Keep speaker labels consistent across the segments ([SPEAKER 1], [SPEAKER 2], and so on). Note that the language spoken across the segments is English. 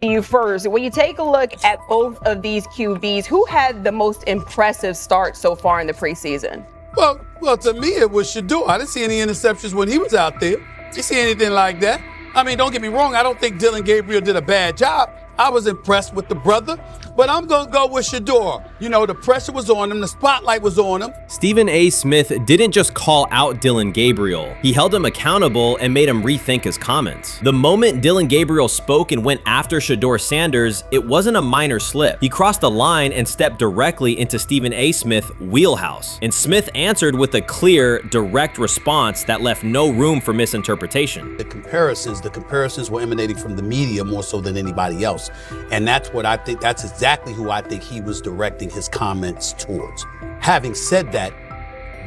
[SPEAKER 1] You first, when you take a look at both of these QBs, who had the most impressive start so far in the preseason?
[SPEAKER 2] Well, to me, it was Shedeur. I didn't see any interceptions when he was out there. Didn't see anything like that. I mean, don't get me wrong. I don't think Dillon Gabriel did a bad job. I was impressed with the brother, but I'm going to go with Shedeur. You know, the pressure was on him. The spotlight was on him.
[SPEAKER 3] Stephen A. Smith didn't just call out Dillon Gabriel. He held him accountable and made him rethink his comments. The moment Dillon Gabriel spoke and went after Shedeur Sanders, it wasn't a minor slip. He crossed the line and stepped directly into Stephen A. Smith's wheelhouse. And Smith answered with a clear, direct response that left no room for misinterpretation.
[SPEAKER 2] The comparisons were emanating from the media more so than anybody else. And that's what I think, that's exactly who I think he was directing his comments towards. Having said that,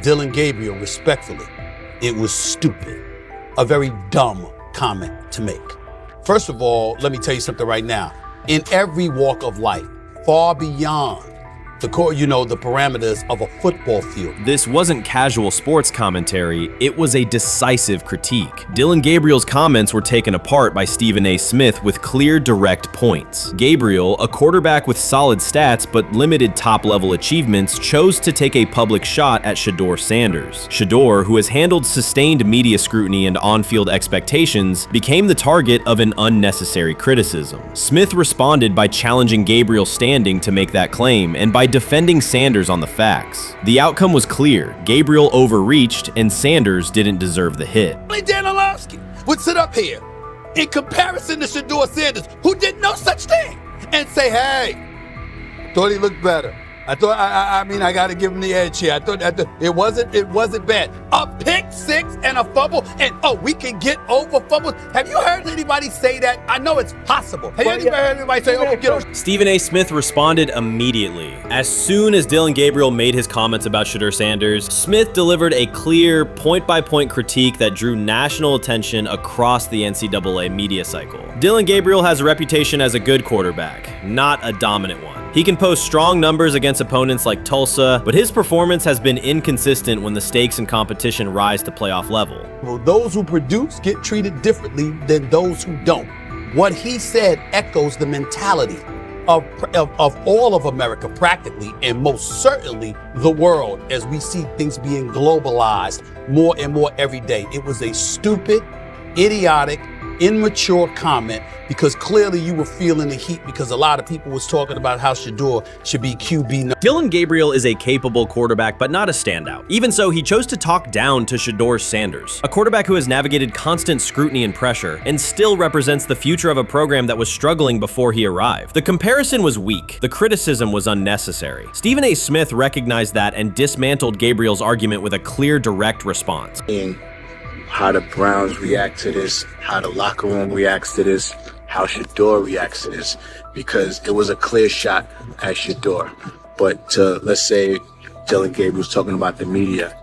[SPEAKER 2] Dillon Gabriel, respectfully, it was stupid. A very dumb comment to make. First of all, let me tell you something right now. In every walk of life, far beyond the parameters of a football field.
[SPEAKER 3] This wasn't casual sports commentary, it was a decisive critique. Dillon Gabriel's comments were taken apart by Stephen A. Smith with clear, direct points. Gabriel, a quarterback with solid stats but limited top-level achievements, chose to take a public shot at Shedeur Sanders. Shedeur, who has handled sustained media scrutiny and on-field expectations, became the target of an unnecessary criticism. Smith responded by challenging Gabriel's standing to make that claim, and by defending Sanders on the facts. The outcome was clear. Gabriel overreached, and Sanders didn't deserve the hit.
[SPEAKER 2] Dan Orlovsky would sit up here in comparison to Shedeur Sanders, who did no such thing, and say, hey, thought he looked better. I got to give him the edge here. I thought it wasn't bad. A pick six and a fumble, and we can get over fumbles. Have you heard anybody say that? I know it's possible. Have you ever heard anybody say, we get over?
[SPEAKER 3] Stephen A. Smith responded immediately. As soon as Dillon Gabriel made his comments about Shedeur Sanders, Smith delivered a clear, point-by-point critique that drew national attention across the NCAA media cycle. Dillon Gabriel has a reputation as a good quarterback, not a dominant one. He can post strong numbers against opponents like Tulsa, but his performance has been inconsistent when the stakes and competition rise to playoff level.
[SPEAKER 2] Well, those who produce get treated differently than those who don't. What he said echoes the mentality of all of America practically, and most certainly the world, as we see things being globalized more and more every day. It was a stupid, idiotic, immature comment, because clearly you were feeling the heat because a lot of people was talking about how Shedeur should be QB.
[SPEAKER 3] Dillon Gabriel is a capable quarterback, but not a standout. Even so, he chose to talk down to Shedeur Sanders, a quarterback who has navigated constant scrutiny and pressure and still represents the future of a program that was struggling before he arrived. The comparison was weak. The criticism was unnecessary. Stephen A. Smith recognized that and dismantled Gabriel's argument with a clear, direct response.
[SPEAKER 4] How the Browns react to this, how the locker room reacts to this, how Shedeur reacts to this, because it was a clear shot at Shedeur. But let's say Dillon Gabriel's talking about the media.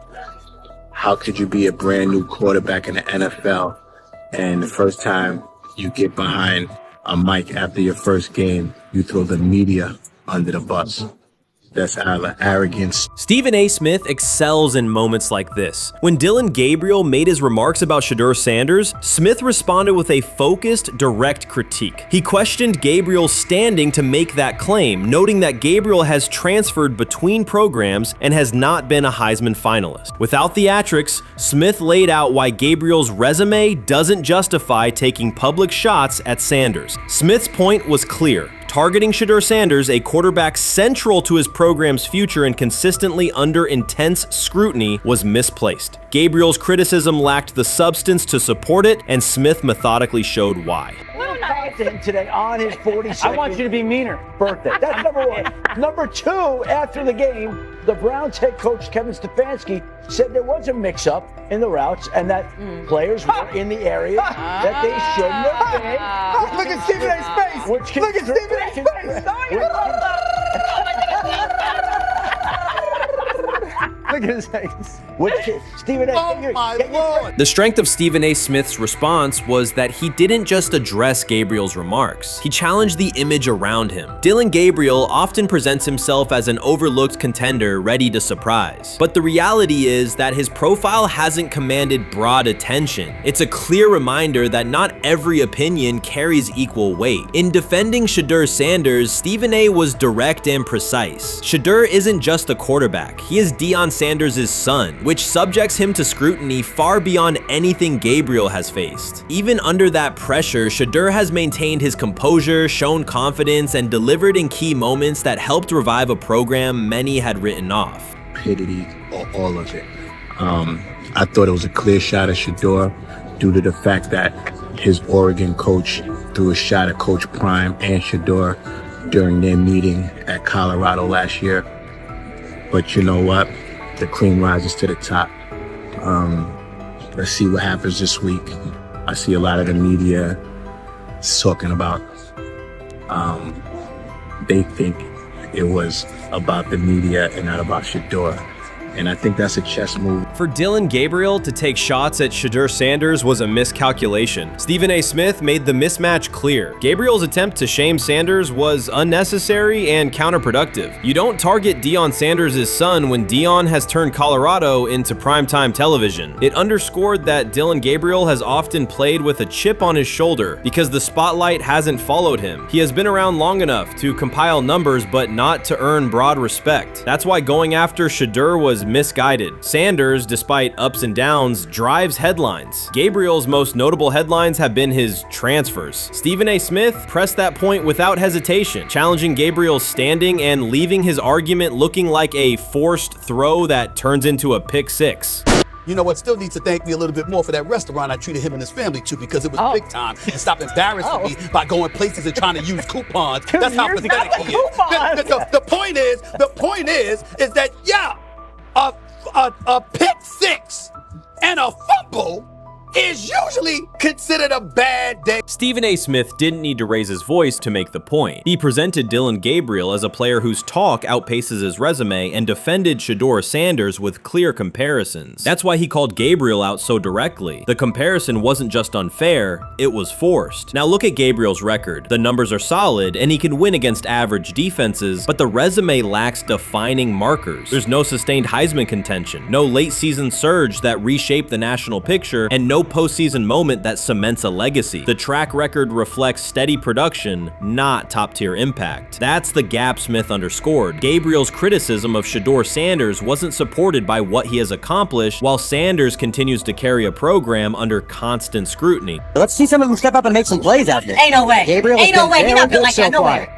[SPEAKER 4] How could you be a brand new quarterback in the NFL and the first time you get behind a mic after your first game, you throw the media under the bus? That's arrogance.
[SPEAKER 3] Stephen A. Smith excels in moments like this. When Dillon Gabriel made his remarks about Shedeur Sanders, Smith responded with a focused, direct critique. He questioned Gabriel's standing to make that claim, noting that Gabriel has transferred between programs and has not been a Heisman finalist. Without theatrics, Smith laid out why Gabriel's resume doesn't justify taking public shots at Sanders. Smith's point was clear. Targeting Shedeur Sanders, a quarterback central to his program's future and consistently under intense scrutiny, was misplaced. Gabriel's criticism lacked the substance to support it, and Smith methodically showed why.
[SPEAKER 5] Content today on his 42nd I want you to be meaner. Birthday. That's number one. Number two, after the game, the Browns head coach Kevin Stefanski said there was a mix-up in the routes and that players were in the area that they shouldn't have been.
[SPEAKER 2] Look at Stephen A's face. Look at Stephen A's face. Look at
[SPEAKER 5] Stephen A.
[SPEAKER 2] Oh my Lord.
[SPEAKER 3] The strength of Stephen A. Smith's response was that he didn't just address Gabriel's remarks. He challenged the image around him. Dillon Gabriel often presents himself as an overlooked contender ready to surprise. But the reality is that his profile hasn't commanded broad attention. It's a clear reminder that not every opinion carries equal weight. In defending Shedeur Sanders, Stephen A. was direct and precise. Shedeur isn't just a quarterback. He is Deion Sanders' son, which subjects him to scrutiny far beyond anything Gabriel has faced. Even under that pressure, Shedeur has maintained his composure, shown confidence, and delivered in key moments that helped revive a program many had written off.
[SPEAKER 4] Stupidity, all of it. I thought it was a clear shot at Shedeur due to the fact that his Oregon coach threw a shot at Coach Prime and Shedeur during their meeting at Colorado last year. But you know what? The cream rises to the top. Let's see what happens this week. I see a lot of the media talking about they think it was about the media and not about Shedeur. And I think that's a chess move.
[SPEAKER 3] For Dillon Gabriel to take shots at Shedeur Sanders was a miscalculation. Stephen A. Smith made the mismatch clear. Gabriel's attempt to shame Sanders was unnecessary and counterproductive. You don't target Deion Sanders' son when Deion has turned Colorado into primetime television. It underscored that Dillon Gabriel has often played with a chip on his shoulder because the spotlight hasn't followed him. He has been around long enough to compile numbers but not to earn broad respect. That's why going after Shedeur was misguided. Sanders, despite ups and downs, drives headlines. Gabriel's most notable headlines have been his transfers. Stephen A. Smith pressed that point without hesitation, challenging Gabriel's standing and leaving his argument looking like a forced throw that turns into a pick six.
[SPEAKER 2] You know what? Still needs to thank me a little bit more for that restaurant I treated him and his family to, because it was big time, and stop embarrassing me by going places and trying to use coupons. That's how pathetic he is. The point is that a pick six and a fumble is usually considered a bad day.
[SPEAKER 3] Stephen A. Smith didn't need to raise his voice to make the point. He presented Dillon Gabriel as a player whose talk outpaces his resume and defended Shedeur Sanders with clear comparisons. That's why he called Gabriel out so directly. The comparison wasn't just unfair, it was forced. Now look at Gabriel's record. The numbers are solid and he can win against average defenses, but the resume lacks defining markers. There's no sustained Heisman contention, no late season surge that reshaped the national picture, and no postseason moment that cements a legacy. The track record reflects steady production, not top-tier impact. That's the gap Smith underscored. Gabriel's criticism of Shedeur Sanders wasn't supported by what he has accomplished, while Sanders continues to carry a program under constant scrutiny.
[SPEAKER 6] Let's see some of them step up and make some plays out there.
[SPEAKER 7] Ain't no way.
[SPEAKER 6] Gabriel
[SPEAKER 7] Ain't no way. He's not built like that. No way.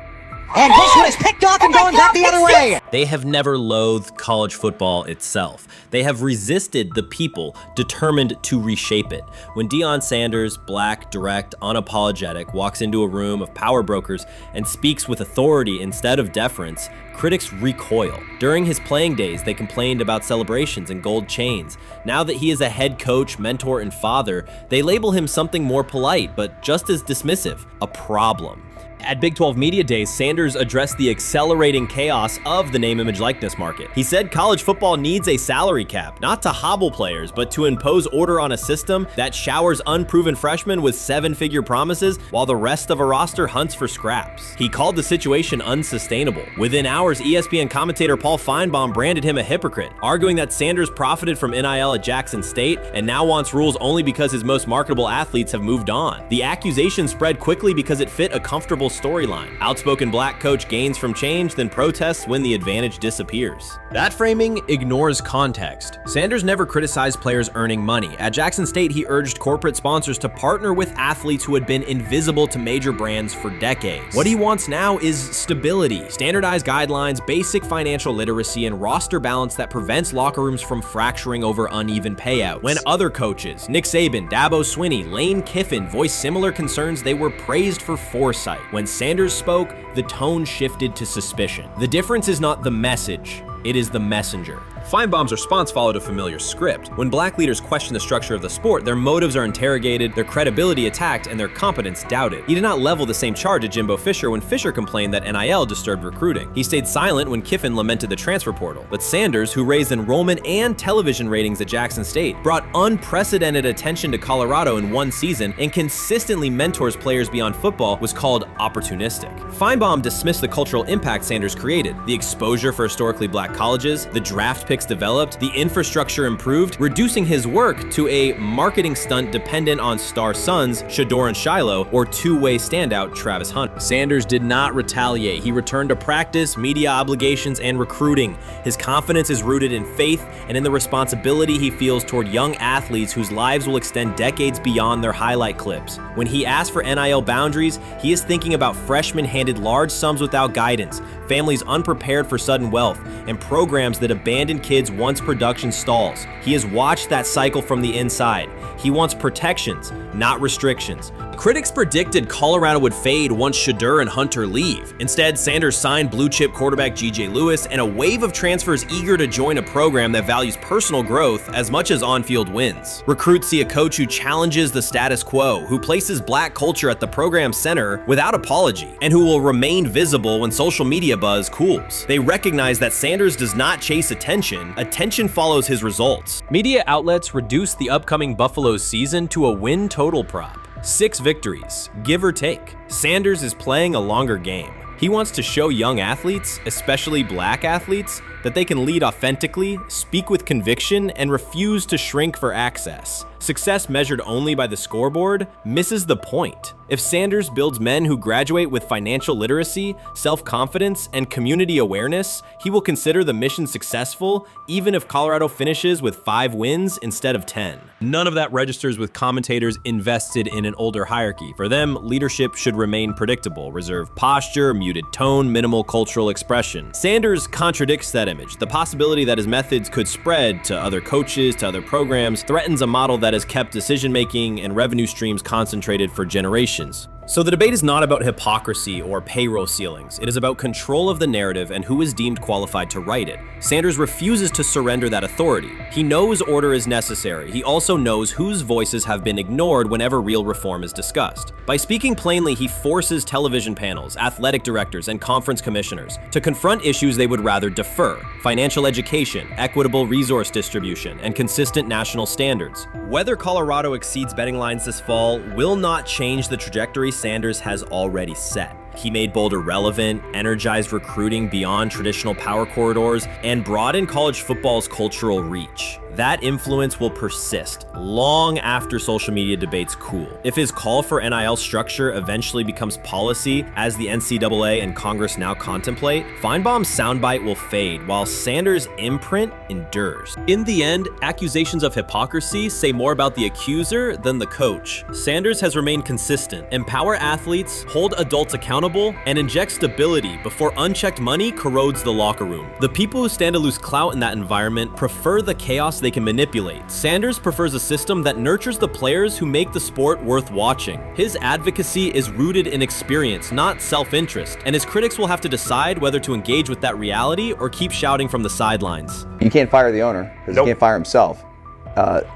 [SPEAKER 6] And this one is picked off and going back the other way.
[SPEAKER 3] They have never loathed college football itself. They have resisted the people determined to reshape it. When Deion Sanders, black, direct, unapologetic, walks into a room of power brokers and speaks with authority instead of deference, critics recoil. During his playing days, they complained about celebrations and gold chains. Now that he is a head coach, mentor, and father, they label him something more polite, but just as dismissive, a problem. At Big 12 Media Days, Sanders addressed the accelerating chaos of the name, image, likeness market. He said college football needs a salary cap, not to hobble players, but to impose order on a system that showers unproven freshmen with seven-figure promises while the rest of a roster hunts for scraps. He called the situation unsustainable. Within hours, ESPN commentator Paul Feinbaum branded him a hypocrite, arguing that Sanders profited from NIL at Jackson State and now wants rules only because his most marketable athletes have moved on. The accusation spread quickly because it fit a comfortable storyline. Outspoken black coach gains from change, then protests when the advantage disappears. That framing ignores context. Sanders never criticized players earning money. At Jackson State, he urged corporate sponsors to partner with athletes who had been invisible to major brands for decades. What he wants now is stability, standardized guidelines, basic financial literacy, and roster balance that prevents locker rooms from fracturing over uneven payouts. When other coaches, Nick Saban, Dabo Swinney, Lane Kiffin, voiced similar concerns, they were praised for foresight. When Sanders spoke, the tone shifted to suspicion. The difference is not the message, it is the messenger. Feinbaum's response followed a familiar script. When black leaders question the structure of the sport, their motives are interrogated, their credibility attacked, and their competence doubted. He did not level the same charge at Jimbo Fisher when Fisher complained that NIL disturbed recruiting. He stayed silent when Kiffin lamented the transfer portal. But Sanders, who raised enrollment and television ratings at Jackson State, brought unprecedented attention to Colorado in one season and consistently mentors players beyond football, was called opportunistic. Feinbaum dismissed the cultural impact Sanders created, the exposure for historically black colleges, the draft picks developed, the infrastructure improved, reducing his work to a marketing stunt dependent on star sons Shedeur and Shiloh or two-way standout Travis Hunter. Sanders did not retaliate. He returned to practice, media obligations, and recruiting. His confidence is rooted in faith and in the responsibility he feels toward young athletes whose lives will extend decades beyond their highlight clips. When he asks for NIL boundaries, he is thinking about freshmen handed large sums without guidance, families unprepared for sudden wealth, and programs that abandon kids once production stalls. He has watched that cycle from the inside. He wants protections, not restrictions. Critics predicted Colorado would fade once Shedeur and Hunter leave. Instead, Sanders signed blue-chip quarterback G.J. Lewis and a wave of transfers eager to join a program that values personal growth as much as on-field wins. Recruits see a coach who challenges the status quo, who places black culture at the program's center without apology, and who will remain visible when social media buzz cools. They recognize that Sanders does not chase attention. Attention follows his results. Media outlets reduced the upcoming Buffaloes season to a win total prop. 6 victories, give or take. Sanders is playing a longer game. He wants to show young athletes, especially black athletes, that they can lead authentically, speak with conviction, and refuse to shrink for access. Success measured only by the scoreboard misses the point. If Sanders builds men who graduate with financial literacy, self-confidence, and community awareness, he will consider the mission successful, even if Colorado finishes with 5 wins instead of 10. None of that registers with commentators invested in an older hierarchy. For them, leadership should remain predictable, reserved posture, muted tone, minimal cultural expression. Sanders contradicts that image. The possibility that his methods could spread to other coaches, to other programs, threatens a model that has kept decision-making and revenue streams concentrated for generations. So the debate is not about hypocrisy or payroll ceilings. It is about control of the narrative and who is deemed qualified to write it. Sanders refuses to surrender that authority. He knows order is necessary. He also knows whose voices have been ignored whenever real reform is discussed. By speaking plainly, he forces television panels, athletic directors, and conference commissioners to confront issues they would rather defer: financial education, equitable resource distribution, and consistent national standards. Whether Colorado exceeds betting lines this fall will not change the trajectory Sanders has already set. He made Boulder relevant, energized recruiting beyond traditional power corridors, and broadened college football's cultural reach. That influence will persist long after social media debates cool. If his call for NIL structure eventually becomes policy, as the NCAA and Congress now contemplate, Feinbaum's soundbite will fade, while Sanders' imprint endures. In the end, accusations of hypocrisy say more about the accuser than the coach. Sanders has remained consistent: empower athletes, hold adults accountable, and inject stability before unchecked money corrodes the locker room. The people who stand to lose clout in that environment prefer the chaos they can manipulate. Sanders prefers a system that nurtures the players who make the sport worth watching. His advocacy is rooted in experience, not self-interest, and his critics will have to decide whether to engage with that reality or keep shouting from the sidelines.
[SPEAKER 8] You can't fire the owner because he can't fire himself.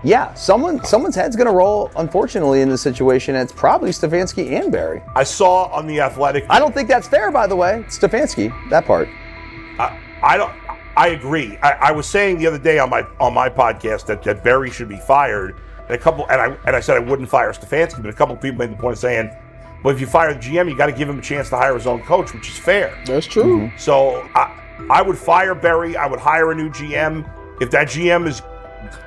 [SPEAKER 8] Yeah, someone's head's going to roll, unfortunately, in this situation. And it's probably Stefanski and Barry.
[SPEAKER 9] I saw on The Athletic.
[SPEAKER 8] I don't think that's fair, by the way. Stefanski, that part.
[SPEAKER 9] I agree. I was saying the other day on my podcast that Barry should be fired. And I said I wouldn't fire Stefanski, but a couple of people made the point of saying, well, if you fire the GM, you got to give him a chance to hire his own coach, which is fair.
[SPEAKER 10] That's true.
[SPEAKER 8] Mm-hmm.
[SPEAKER 9] So I would fire Barry. I would hire a new GM. If that GM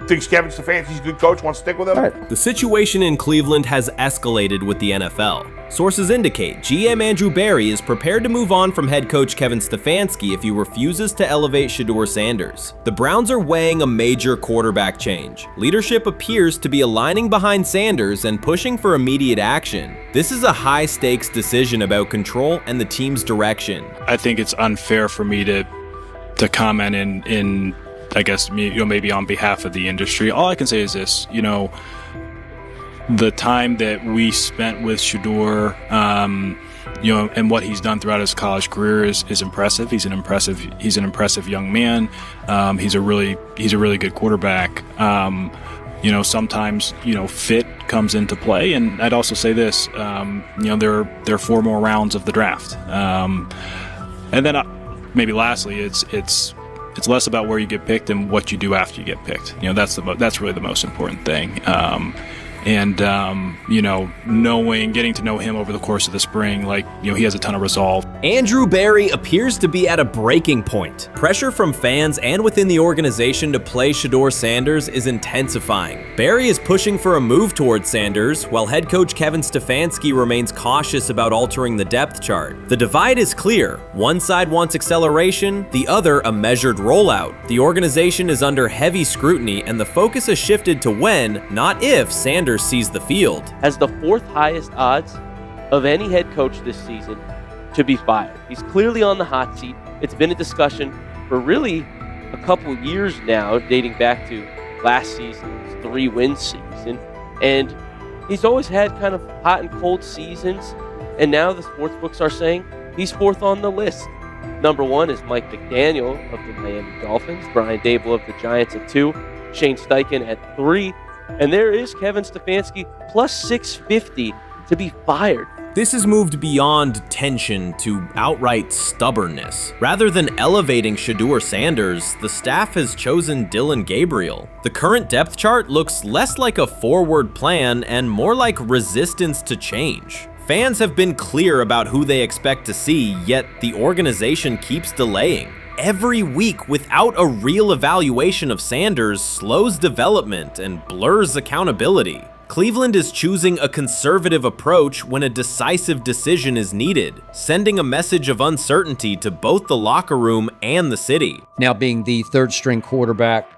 [SPEAKER 9] thinks Kevin Stefanski's a good coach, wants to stick with him.
[SPEAKER 8] Right.
[SPEAKER 3] The situation in Cleveland has escalated with the NFL. Sources indicate GM Andrew Barry is prepared to move on from head coach Kevin Stefanski if he refuses to elevate Shedeur Sanders. The Browns are weighing a major quarterback change. Leadership appears to be aligning behind Sanders and pushing for immediate action. This is a high-stakes decision about control and the team's direction.
[SPEAKER 11] I think it's unfair for me to comment in I guess, maybe on behalf of the industry. All I can say is this, the time that we spent with Shedeur, and what he's done throughout his college career is impressive. He's an impressive young man. He's a really good quarterback. Sometimes, fit comes into play. And I'd also say this, there are 4 more rounds of the draft. And then maybe lastly, it's less about where you get picked and what you do after you get picked. That's really the most important thing. Getting to know him over the course of the spring, he has a ton of resolve.
[SPEAKER 3] Andrew Berry appears to be at a breaking point. Pressure from fans and within the organization to play Shedeur Sanders is intensifying. Berry is pushing for a move towards Sanders, while head coach Kevin Stefanski remains cautious about altering the depth chart. The divide is clear. One side wants acceleration, the other a measured rollout. The organization is under heavy scrutiny, and the focus has shifted to when, not if, Sanders sees the field.
[SPEAKER 10] Has the 4th highest odds of any head coach this season to be fired. He's clearly on the hot seat. It's been a discussion for really a couple years now, dating back to last season's 3-win season. And he's always had kind of hot and cold seasons. And now the sports books are saying he's 4th on the list. Number 1 is Mike McDaniel of the Miami Dolphins, Brian Dable of the Giants at 2, Shane Steichen at 3, and there is Kevin Stefanski plus 650 to be fired.
[SPEAKER 3] This has moved beyond tension to outright stubbornness. Rather than elevating Shedeur Sanders, the staff has chosen Dillon Gabriel. The current depth chart looks less like a forward plan and more like resistance to change. Fans have been clear about who they expect to see, yet the organization keeps delaying. Every week without a real evaluation of Sanders slows development and blurs accountability. Cleveland is choosing a conservative approach when a decisive decision is needed, sending a message of uncertainty to both the locker room and the city.
[SPEAKER 12] Now being the 3rd-string quarterback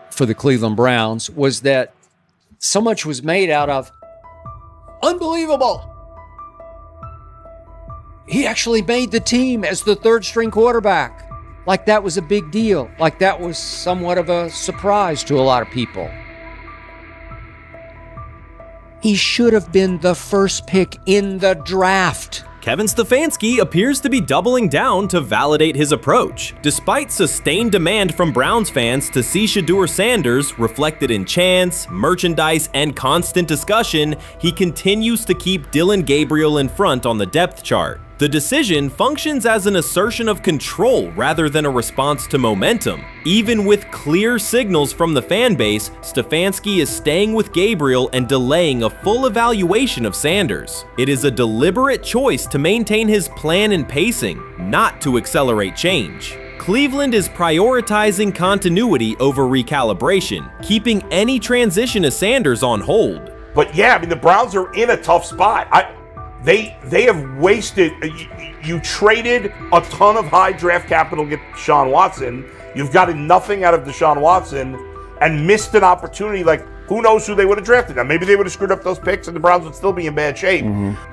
[SPEAKER 12] for the Cleveland Browns, was that so much was made out of unbelievable. He actually made the team as the 3rd-string quarterback. Like that was a big deal. Like that was somewhat of a surprise to a lot of people. He should have been the 1st pick in the draft.
[SPEAKER 3] Kevin Stefanski appears to be doubling down to validate his approach. Despite sustained demand from Browns fans to see Shedeur Sanders reflected in chants, merchandise, and constant discussion, he continues to keep Dillon Gabriel in front on the depth chart. The decision functions as an assertion of control rather than a response to momentum. Even with clear signals from the fan base, Stefanski is staying with Gabriel and delaying a full evaluation of Sanders. It is a deliberate choice to maintain his plan and pacing, not to accelerate change. Cleveland is prioritizing continuity over recalibration, keeping any transition to Sanders on hold.
[SPEAKER 9] But yeah, I mean, the Browns are in a tough spot. They have wasted. You traded a ton of high draft capital to get Deshaun Watson. You've gotten nothing out of Deshaun Watson and missed an opportunity. Like, who knows who they would have drafted? Now, maybe they would have screwed up those picks and the Browns would still be in bad shape.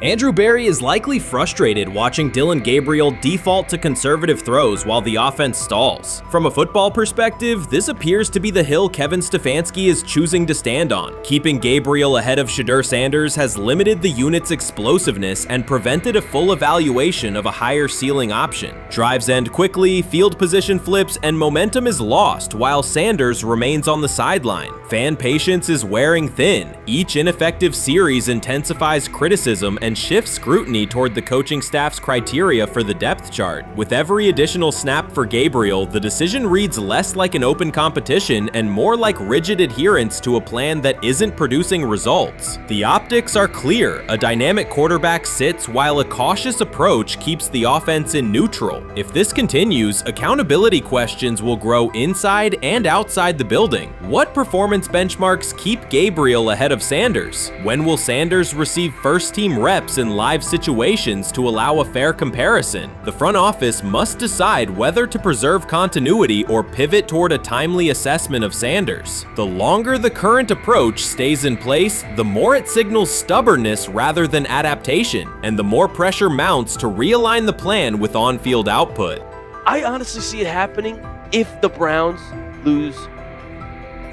[SPEAKER 3] Andrew Berry is likely frustrated watching Dillon Gabriel default to conservative throws while the offense stalls. From a football perspective, this appears to be the hill Kevin Stefanski is choosing to stand on. Keeping Gabriel ahead of Shedeur Sanders has limited the unit's explosiveness and prevented a full evaluation of a higher ceiling option. Drives end quickly, field position flips, and momentum is lost while Sanders remains on the sideline. Fan patience is wearing thin. Each ineffective series intensifies criticism and shifts scrutiny toward the coaching staff's criteria for the depth chart. With every additional snap for Gabriel, the decision reads less like an open competition and more like rigid adherence to a plan that isn't producing results. The optics are clear. A dynamic quarterback sits while a cautious approach keeps the offense in neutral. If this continues, accountability questions will grow inside and outside the building. What performance benchmarks keep Gabriel ahead of Sanders? When will Sanders receive first-team reps in live situations to allow a fair comparison? The front office must decide whether to preserve continuity or pivot toward a timely assessment of Sanders. The longer the current approach stays in place, the more it signals stubbornness rather than adaptation, and the more pressure mounts to realign the plan with on-field output.
[SPEAKER 10] I honestly see it happening if the Browns lose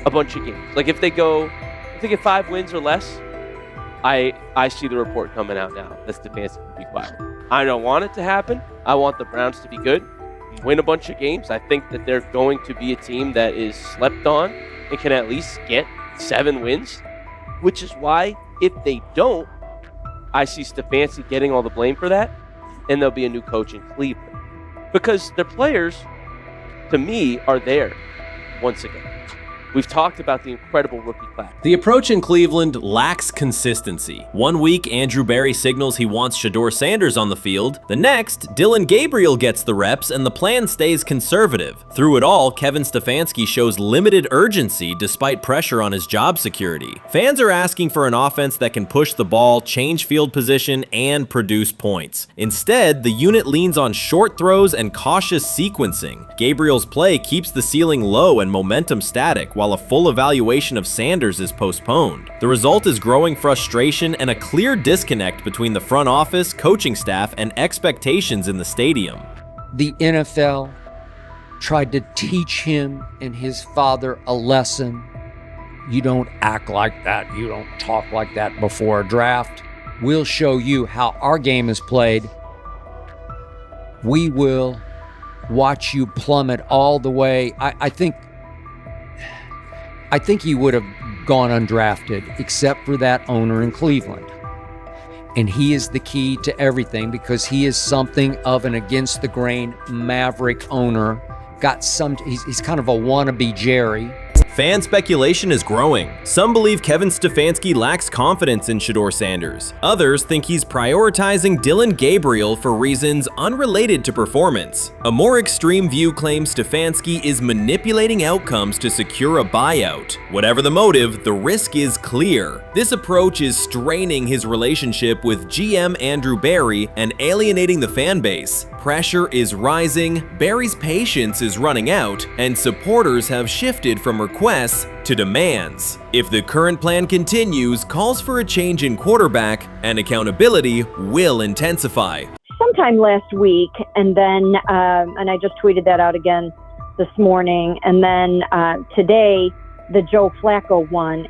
[SPEAKER 10] a bunch of games. Like if they get 5 wins or less, I see the report coming out now that Stefanski will be fired. I don't want it to happen. I want the Browns to be good, win a bunch of games. I think that they're going to be a team that is slept on and can at least get 7 wins, which is why if they don't, I see Stefanski getting all the blame for that, and there'll be a new coach in Cleveland. Because their players, to me, are there once again. We've talked about the incredible rookie class.
[SPEAKER 3] The approach in Cleveland lacks consistency. One week, Andrew Berry signals he wants Shedeur Sanders on the field. The next, Dillon Gabriel gets the reps and the plan stays conservative. Through it all, Kevin Stefanski shows limited urgency despite pressure on his job security. Fans are asking for an offense that can push the ball, change field position, and produce points. Instead, the unit leans on short throws and cautious sequencing. Gabriel's play keeps the ceiling low and momentum static, while a full evaluation of Sanders is postponed. The result is growing frustration and a clear disconnect between the front office, coaching staff, and expectations in the stadium.
[SPEAKER 12] The NFL tried to teach him and his father a lesson. You don't act like that. You don't talk like that before a draft. We'll show you how our game is played. We will watch you plummet all the way. I think he would have gone undrafted except for that owner in Cleveland. And he is the key to everything because he is something of an against the grain maverick owner. He's kind of a wannabe Jerry.
[SPEAKER 3] Fan speculation is growing. Some believe Kevin Stefanski lacks confidence in Shedeur Sanders. Others think he's prioritizing Dillon Gabriel for reasons unrelated to performance. A more extreme view claims Stefanski is manipulating outcomes to secure a buyout. Whatever the motive, the risk is clear. This approach is straining his relationship with GM Andrew Berry and alienating the fan base. Pressure is rising, Berry's patience is running out, and supporters have shifted from requests to demands. If the current plan continues, calls for a change in quarterback and accountability will intensify.
[SPEAKER 13] Sometime last week, and then, and I just tweeted that out again this morning, and then today, the Joe Flacco one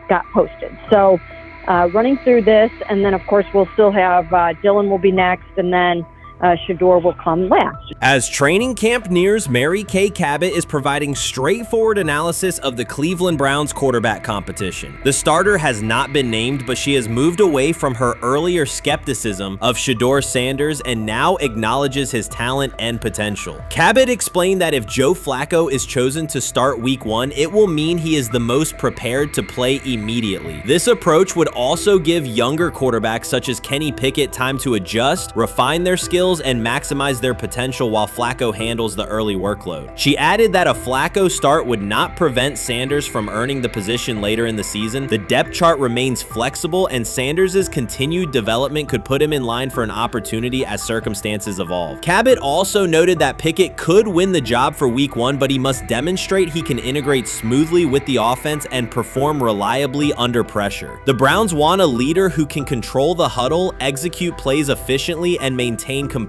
[SPEAKER 13] got posted. So running through this, and then of course we'll still have Dillon will be next, and then Shedeur will come last.
[SPEAKER 3] As training camp nears, Mary Kay Cabot is providing straightforward analysis of the Cleveland Browns quarterback competition. The starter has not been named, but she has moved away from her earlier skepticism of Shedeur Sanders and now acknowledges his talent and potential. Cabot explained that if Joe Flacco is chosen to start week 1, it will mean he is the most prepared to play immediately. This approach would also give younger quarterbacks such as Kenny Pickett time to adjust, refine their skills, and maximize their potential while Flacco handles the early workload. She added that a Flacco start would not prevent Sanders from earning the position later in the season. The depth chart remains flexible, and Sanders' continued development could put him in line for an opportunity as circumstances evolve. Cabot also noted that Pickett could win the job for week 1, but he must demonstrate he can integrate smoothly with the offense and perform reliably under pressure. The Browns want a leader who can control the huddle, execute plays efficiently, and maintain composure.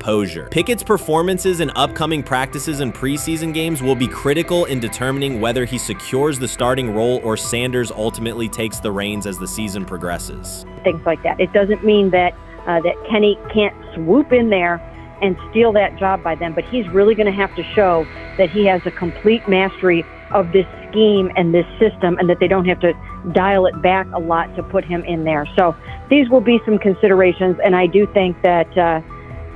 [SPEAKER 3] Pickett's performances in upcoming practices and preseason games will be critical in determining whether he secures the starting role or Sanders ultimately takes the reins as the season progresses.
[SPEAKER 13] Things like that. It doesn't mean that that Kenny can't swoop in there and steal that job by them, but he's really going to have to show that he has a complete mastery of this scheme and this system, and that they don't have to dial it back a lot to put him in there. So these will be some considerations, and I do think that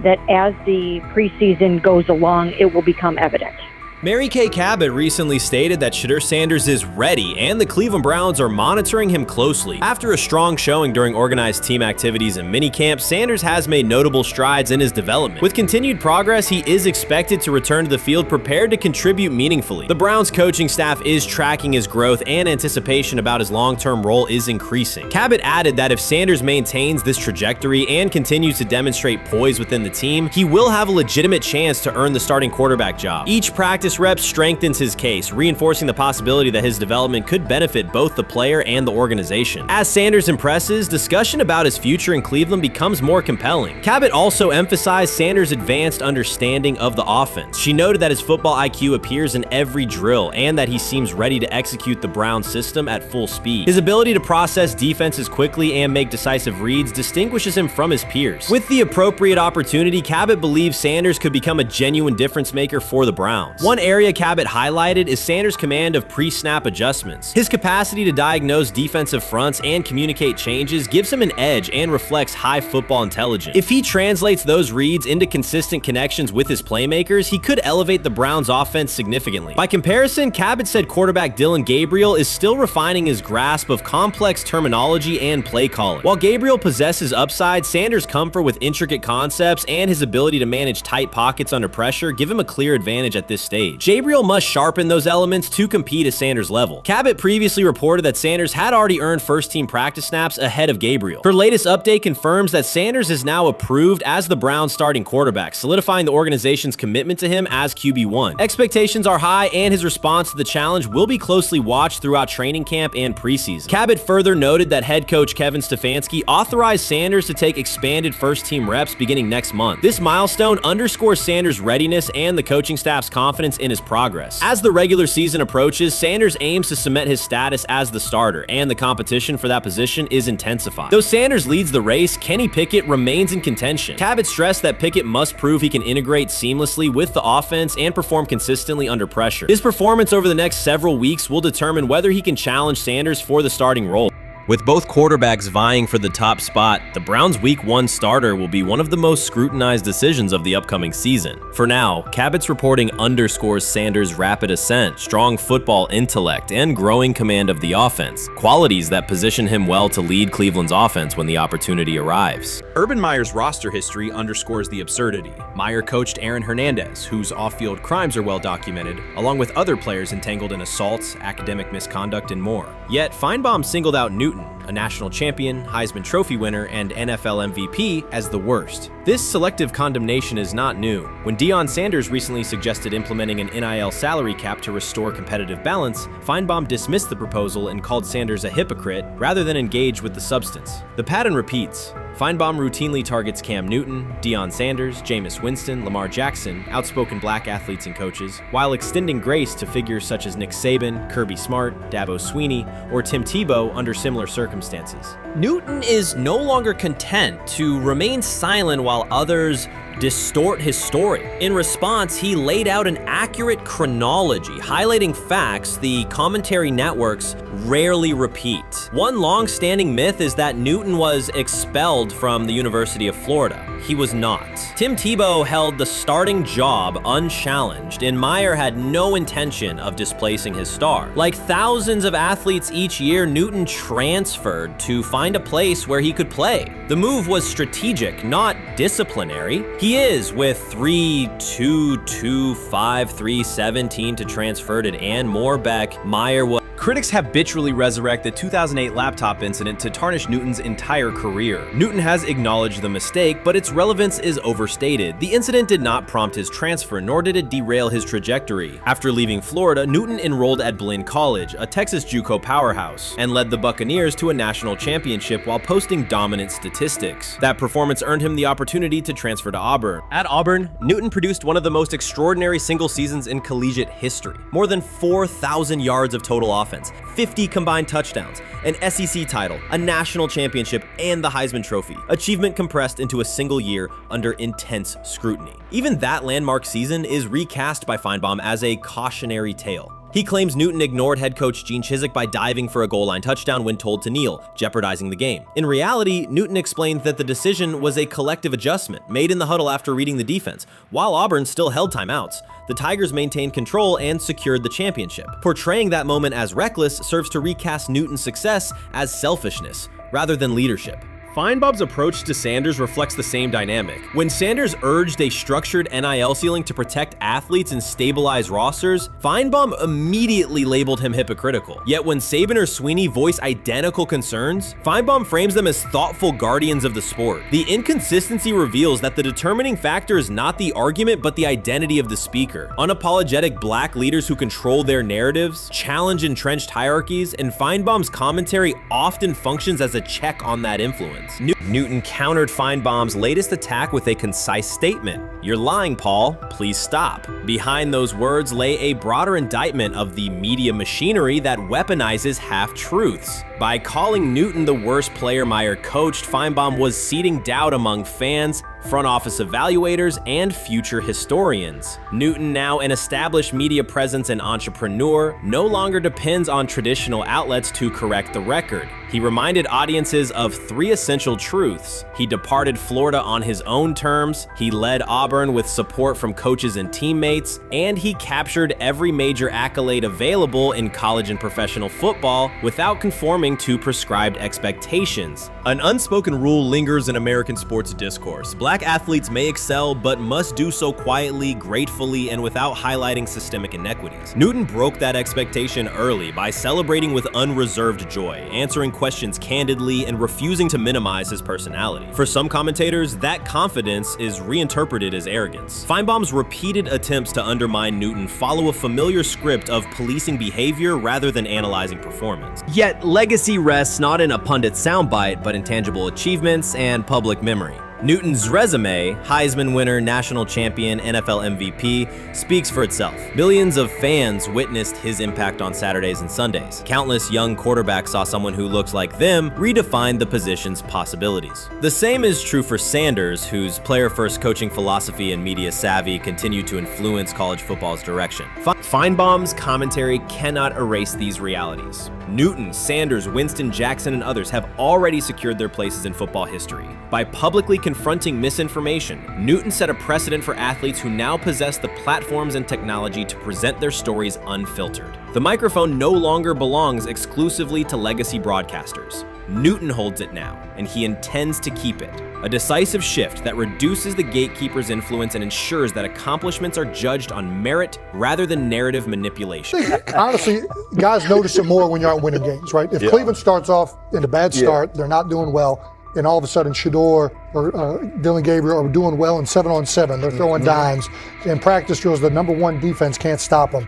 [SPEAKER 13] that as the preseason goes along, it will become evident.
[SPEAKER 3] Mary Kay Cabot recently stated that Shedeur Sanders is ready, and the Cleveland Browns are monitoring him closely. After a strong showing during organized team activities and minicamp, Sanders has made notable strides in his development. With continued progress, he is expected to return to the field prepared to contribute meaningfully. The Browns coaching staff is tracking his growth, and anticipation about his long-term role is increasing. Cabot added that if Sanders maintains this trajectory and continues to demonstrate poise within the team, he will have a legitimate chance to earn the starting quarterback job. Each practice practice reps strengthens his case, reinforcing the possibility that his development could benefit both the player and the organization. As Sanders impresses, discussion about his future in Cleveland becomes more compelling. Cabot also emphasized Sanders' advanced understanding of the offense. She noted that his football IQ appears in every drill and that he seems ready to execute the Browns system at full speed. His ability to process defenses quickly and make decisive reads distinguishes him from his peers. With the appropriate opportunity, Cabot believes Sanders could become a genuine difference maker for the Browns. One area Cabot highlighted is Sanders' command of pre-snap adjustments. His capacity to diagnose defensive fronts and communicate changes gives him an edge and reflects high football intelligence. If he translates those reads into consistent connections with his playmakers, he could elevate the Browns' offense significantly. By comparison, Cabot said quarterback Dillon Gabriel is still refining his grasp of complex terminology and play calling. While Gabriel possesses upside, Sanders' comfort with intricate concepts and his ability to manage tight pockets under pressure give him a clear advantage at this stage. Gabriel must sharpen those elements to compete at Sanders' level. Cabot previously reported that Sanders had already earned first-team practice snaps ahead of Gabriel. Her latest update confirms that Sanders is now approved as the Browns' starting quarterback, solidifying the organization's commitment to him as QB1. Expectations are high, and his response to the challenge will be closely watched throughout training camp and preseason. Cabot further noted that head coach Kevin Stefanski authorized Sanders to take expanded first-team reps beginning next month. This milestone underscores Sanders' readiness and the coaching staff's confidence in his progress. As the regular season approaches, Sanders aims to cement his status as the starter, and the competition for that position is intensified. Though Sanders leads the race, Kenny Pickett remains in contention. Cabot stressed that Pickett must prove he can integrate seamlessly with the offense and perform consistently under pressure. His performance over the next several weeks will determine whether he can challenge Sanders for the starting role. With both quarterbacks vying for the top spot, the Browns' Week 1 starter will be one of the most scrutinized decisions of the upcoming season. For now, Cabot's reporting underscores Sanders' rapid ascent, strong football intellect, and growing command of the offense, qualities that position him well to lead Cleveland's offense when the opportunity arrives.
[SPEAKER 14] Urban Meyer's roster history underscores the absurdity. Meyer coached Aaron Hernandez, whose off-field crimes are well documented, along with other players entangled in assaults, academic misconduct, and more. Yet, Feinbaum singled out Newton, a national champion, Heisman Trophy winner, and NFL MVP, as the worst. This selective condemnation is not new. When Deion Sanders recently suggested implementing an NIL salary cap to restore competitive balance, Feinbaum dismissed the proposal and called Sanders a hypocrite rather than engage with the substance. The pattern repeats. Feinbaum routinely targets Cam Newton, Deion Sanders, Jameis Winston, Lamar Jackson, outspoken black athletes and coaches, while extending grace to figures such as Nick Saban, Kirby Smart, Dabo Swinney, or Tim Tebow under similar circumstances. Newton is no longer content to remain silent while others distort his story. In response, he laid out an accurate chronology, highlighting facts the commentary networks rarely repeat. One long-standing myth is that Newton was expelled from the University of Florida. He was not. Tim Tebow held the starting job unchallenged, and Meyer had no intention of displacing his star. Like thousands of athletes each year, Newton transferred to find a place where he could play. The move was strategic, not disciplinary. He is with 3-2-2-5-3-17 to transferred and more back. Meyer was. Critics habitually resurrect the 2008 laptop incident to tarnish Newton's entire career. Newton has acknowledged the mistake, but its relevance is overstated. The incident did not prompt his transfer, nor did it derail his trajectory. After leaving Florida, Newton enrolled at Blinn College, a Texas JUCO powerhouse, and led the Buccaneers to a national championship while posting dominant statistics. That performance earned him the opportunity to transfer to Auburn. At Auburn, Newton produced one of the most extraordinary single seasons in collegiate history. More than 4,000 yards of total offense, 50 combined touchdowns, an SEC title, a national championship, and the Heisman Trophy. Achievement compressed into a single year under intense scrutiny. Even that landmark season is recast by Feinbaum as a cautionary tale. He claims Newton ignored head coach Gene Chizik by diving for a goal line touchdown when told to kneel, jeopardizing the game. In reality, Newton explained that the decision was a collective adjustment made in the huddle after reading the defense. While Auburn still held timeouts, the Tigers maintained control and secured the championship. Portraying that moment as reckless serves to recast Newton's success as selfishness rather than leadership.
[SPEAKER 3] Feinbaum's approach to Sanders reflects the same dynamic. When Sanders urged a structured NIL ceiling to protect athletes and stabilize rosters, Feinbaum immediately labeled him hypocritical. Yet when Saban or Sweeney voice identical concerns, Feinbaum frames them as thoughtful guardians of the sport. The inconsistency reveals that the determining factor is not the argument but the identity of the speaker. Unapologetic black leaders who control their narratives, challenge entrenched hierarchies, and Feinbaum's commentary often functions as a check on that influence. Newton countered Feinbaum's latest attack with a concise statement. "You're lying, Paul. Please stop." Behind those words lay a broader indictment of the media machinery that weaponizes half-truths. By calling Newton the worst player Meyer coached, Feinbaum was seeding doubt among fans, front office evaluators, and future historians. Newton, now an established media presence and entrepreneur, no longer depends on traditional outlets to correct the record. He reminded audiences of 3 essential truths. He departed Florida on his own terms, he led Auburn with support from coaches and teammates, and he captured every major accolade available in college and professional football without conforming to prescribed expectations. An unspoken rule lingers in American sports discourse. Black athletes may excel, but must do so quietly, gratefully, and without highlighting systemic inequities. Newton broke that expectation early by celebrating with unreserved joy, answering questions candidly, and refusing to minimize his personality. For some commentators, that confidence is reinterpreted as arrogance. Feinbaum's repeated attempts to undermine Newton follow a familiar script of policing behavior rather than analyzing performance. Yet, legacy rests not in a pundit soundbite, but in tangible achievements and public memory. Newton's resume, Heisman winner, national champion, NFL MVP, speaks for itself. Millions of fans witnessed his impact on Saturdays and Sundays. Countless young quarterbacks saw someone who looked like them redefine the position's possibilities. The same is true for Sanders, whose player-first coaching philosophy and media savvy continue to influence college football's direction. Feinbaum's commentary cannot erase these realities. Newton, Sanders, Winston, Jackson, and others have already secured their places in football history. By publicly confronting misinformation, Newton set a precedent for athletes who now possess the platforms and technology to present their stories unfiltered. The microphone no longer belongs exclusively to legacy broadcasters. Newton holds it now, and he intends to keep it. A decisive shift that reduces the gatekeeper's influence and ensures that accomplishments are judged on merit rather than narrative manipulation.
[SPEAKER 15] Honestly, guys notice it more when you're out winning games, right? If Cleveland starts off in a bad start, they're not doing well, and all of a sudden Shedeur or Dillon Gabriel are doing well in 7-on-7. They're throwing dimes. In practice drills, the number one defense can't stop them.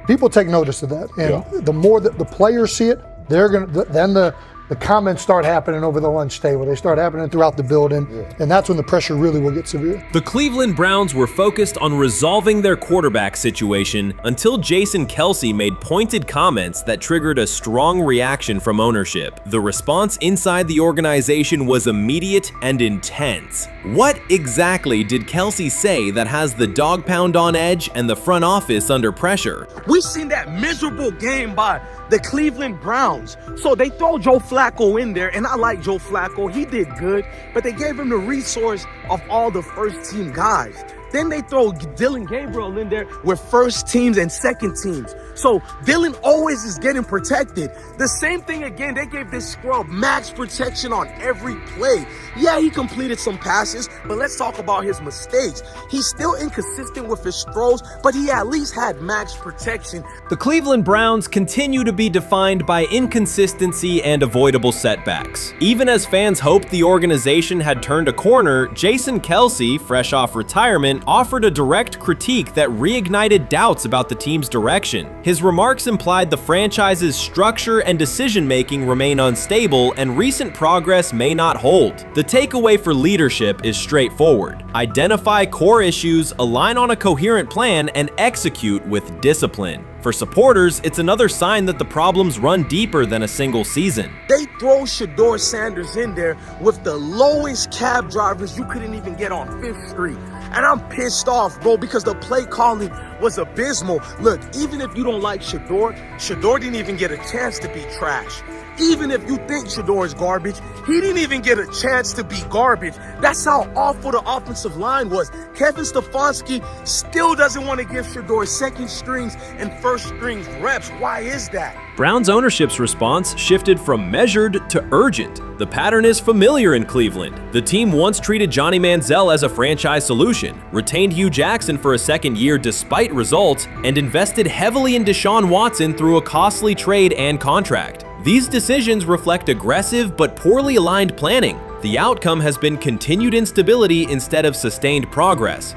[SPEAKER 15] People take notice of that, and the more that the players see it, they're gonna then the comments start happening over the lunch table. They start happening throughout the building, and that's when the pressure really will get severe.
[SPEAKER 3] The Cleveland Browns were focused on resolving their quarterback situation until Jason Kelce made pointed comments that triggered a strong reaction from ownership. The response inside the organization was immediate and intense. What exactly did Kelce say that has the dog pound on edge and the front office under pressure?
[SPEAKER 16] We've seen that miserable game by the Cleveland Browns. So they throw Joe Flacco in there, and I like Joe Flacco. He did good, but they gave him the resource of all the first-team guys. Then they throw Dillon Gabriel in there with first teams and second teams. So Dillon always is getting protected. The same thing again, they gave this scrub max protection on every play. Yeah, he completed some passes, but let's talk about his mistakes. He's still inconsistent with his throws, but he at least had max protection.
[SPEAKER 3] The Cleveland Browns continue to be defined by inconsistency and avoidable setbacks. Even as fans hoped the organization had turned a corner, Jason Kelce, fresh off retirement, offered a direct critique that reignited doubts about the team's direction. His remarks implied the franchise's structure and decision-making remain unstable and recent progress may not hold. The takeaway for leadership is straightforward. Identify core issues, align on a coherent plan, and execute with discipline. For supporters, it's another sign that the problems run deeper than a single season.
[SPEAKER 16] They throw Shedeur Sanders in there with the lowest cab drivers you couldn't even get on 5th Street. And I'm pissed off, bro, because the play calling was abysmal. Look, even if you don't like Shedeur didn't even get a chance to be trash. Even if you think Shedeur is garbage, he didn't even get a chance to be garbage. That's how awful the offensive line was. Kevin Stefanski still doesn't want to give Shedeur second strings and first strings reps. Why is that?
[SPEAKER 3] Browns ownership's response shifted from measured to urgent. The pattern is familiar in Cleveland. The team once treated Johnny Manziel as a franchise solution, retained Hugh Jackson for a second year despite results, and invested heavily in Deshaun Watson through a costly trade and contract. These decisions reflect aggressive but poorly aligned planning. The outcome has been continued instability instead of sustained progress.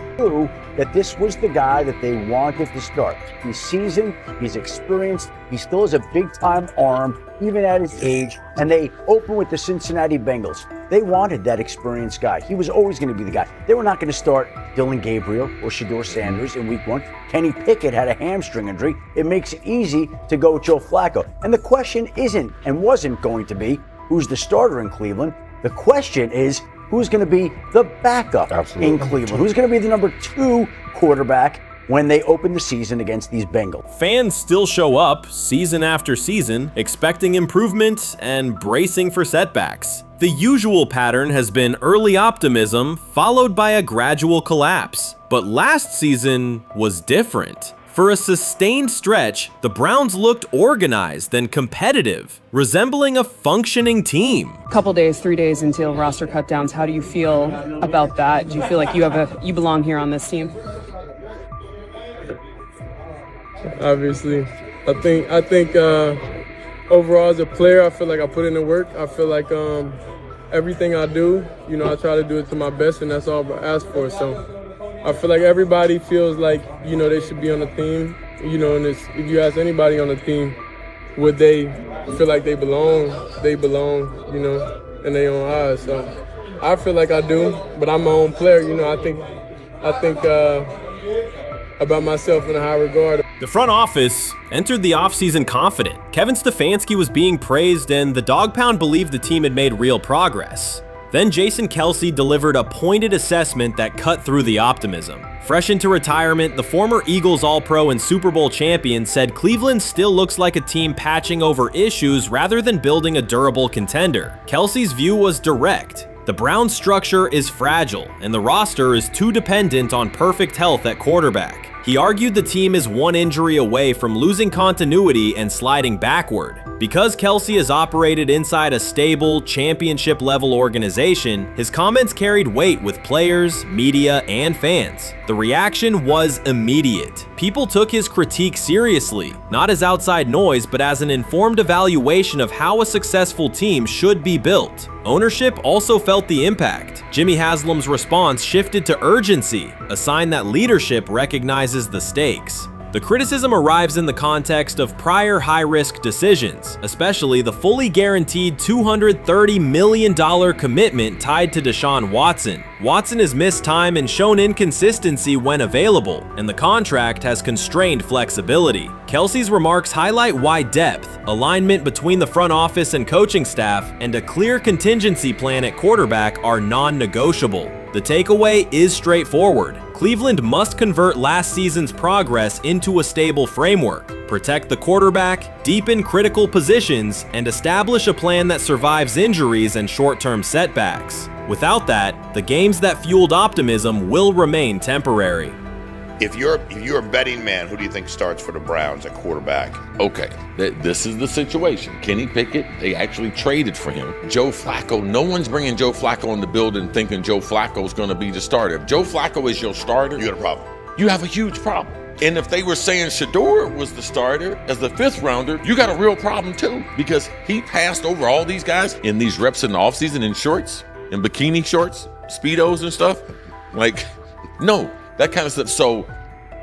[SPEAKER 5] That this was the guy that they wanted to start. He's seasoned, he's experienced, he still has a big-time arm, even at his age, and they open with the Cincinnati Bengals. They wanted that experienced guy. He was always going to be the guy. They were not going to start Dillon Gabriel or Shedeur Sanders in week 1. Kenny Pickett had a hamstring injury. It makes it easy to go with Joe Flacco. And the question isn't and wasn't going to be who's the starter in Cleveland. The question is, who's going to be the backup in Cleveland? Who's going to be the number 2 quarterback when they open the season against these Bengals?
[SPEAKER 3] Fans still show up season after season, expecting improvement and bracing for setbacks. The usual pattern has been early optimism followed by a gradual collapse. But last season was different. For a sustained stretch, the Browns looked organized and competitive, resembling a functioning team.
[SPEAKER 17] Couple days, 3 days until roster cutdowns. How do you feel about that? Do you feel like you belong here on this team?
[SPEAKER 18] Obviously, I think overall as a player, I feel like I put in the work. I feel like everything I do, I try to do it to my best, and that's all I ask for. So I feel like everybody feels like, they should be on the team, and if you ask anybody on the team, would they feel like they belong, in their own eyes. So I feel like I do, but I'm my own player, I think about myself in a high regard.
[SPEAKER 3] The front office entered the offseason confident. Kevin Stefanski was being praised, and the Dog Pound believed the team had made real progress. Then Jason Kelce delivered a pointed assessment that cut through the optimism. Fresh into retirement, the former Eagles All-Pro and Super Bowl champion said Cleveland still looks like a team patching over issues rather than building a durable contender. Kelce's view was direct. The Browns' structure is fragile, and the roster is too dependent on perfect health at quarterback. He argued the team is one injury away from losing continuity and sliding backward. Because Kelce has operated inside a stable, championship-level organization, his comments carried weight with players, media, and fans. The reaction was immediate. People took his critique seriously, not as outside noise, but as an informed evaluation of how a successful team should be built. Ownership also felt the impact. Jimmy Haslam's response shifted to urgency, a sign that leadership recognizes the stakes. The criticism arrives in the context of prior high-risk decisions, especially the fully guaranteed $230 million commitment tied to Deshaun Watson. Watson has missed time and shown inconsistency when available, and the contract has constrained flexibility. Kelce's remarks highlight why depth, alignment between the front office and coaching staff, and a clear contingency plan at quarterback are non-negotiable. The takeaway is straightforward. Cleveland must convert last season's progress into a stable framework, protect the quarterback, deepen critical positions, and establish a plan that survives injuries and short-term setbacks. Without that, the games that fueled optimism will remain temporary.
[SPEAKER 19] If you're a betting man, who do you think starts for the Browns at quarterback?
[SPEAKER 20] Okay, this is the situation. Kenny Pickett, they actually traded for him. Joe Flacco, no one's bringing Joe Flacco in the building thinking Joe Flacco's going to be the starter. If Joe Flacco is your starter,
[SPEAKER 19] you got a problem.
[SPEAKER 20] You have a huge problem. And if they were saying Shedeur was the starter as the 5th rounder, you got a real problem too, because he passed over all these guys in these reps in the offseason in shorts, in bikini shorts, Speedos and stuff. Like, no. That kind of stuff. So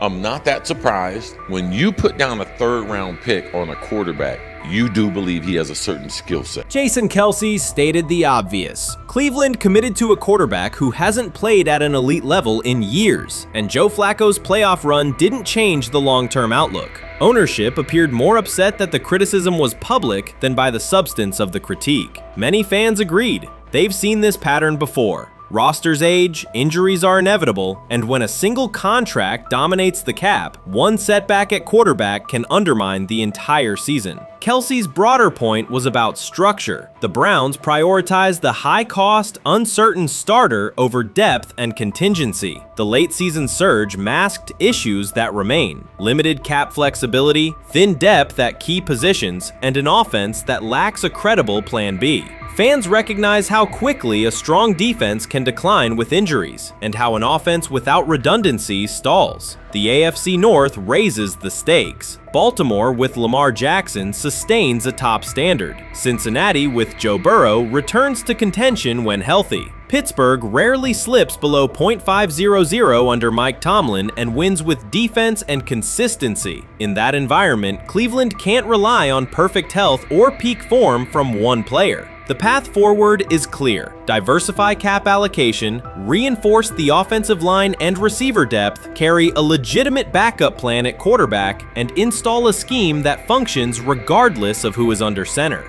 [SPEAKER 20] I'm not that surprised. When you put down a 3rd round pick on a quarterback, you do believe he has a certain skill set.
[SPEAKER 3] Jason Kelce stated the obvious. Cleveland committed to a quarterback who hasn't played at an elite level in years, and Joe Flacco's playoff run didn't change the long-term outlook. Ownership appeared more upset that the criticism was public than by the substance of the critique. Many fans agreed. They've seen this pattern before. Rosters age, injuries are inevitable, and when a single contract dominates the cap, one setback at quarterback can undermine the entire season. Kelsey's broader point was about structure. The Browns prioritized the high-cost, uncertain starter over depth and contingency. The late-season surge masked issues that remain: limited cap flexibility, thin depth at key positions, and an offense that lacks a credible Plan B. Fans recognize how quickly a strong defense can decline with injuries, and how an offense without redundancy stalls. The AFC North raises the stakes. Baltimore with Lamar Jackson sustains a top standard. Cincinnati with Joe Burrow returns to contention when healthy. Pittsburgh rarely slips below .500 under Mike Tomlin and wins with defense and consistency. In that environment, Cleveland can't rely on perfect health or peak form from one player. The path forward is clear. Diversify cap allocation, reinforce the offensive line and receiver depth, carry a legitimate backup plan at quarterback, and install a scheme that functions regardless of who is under center.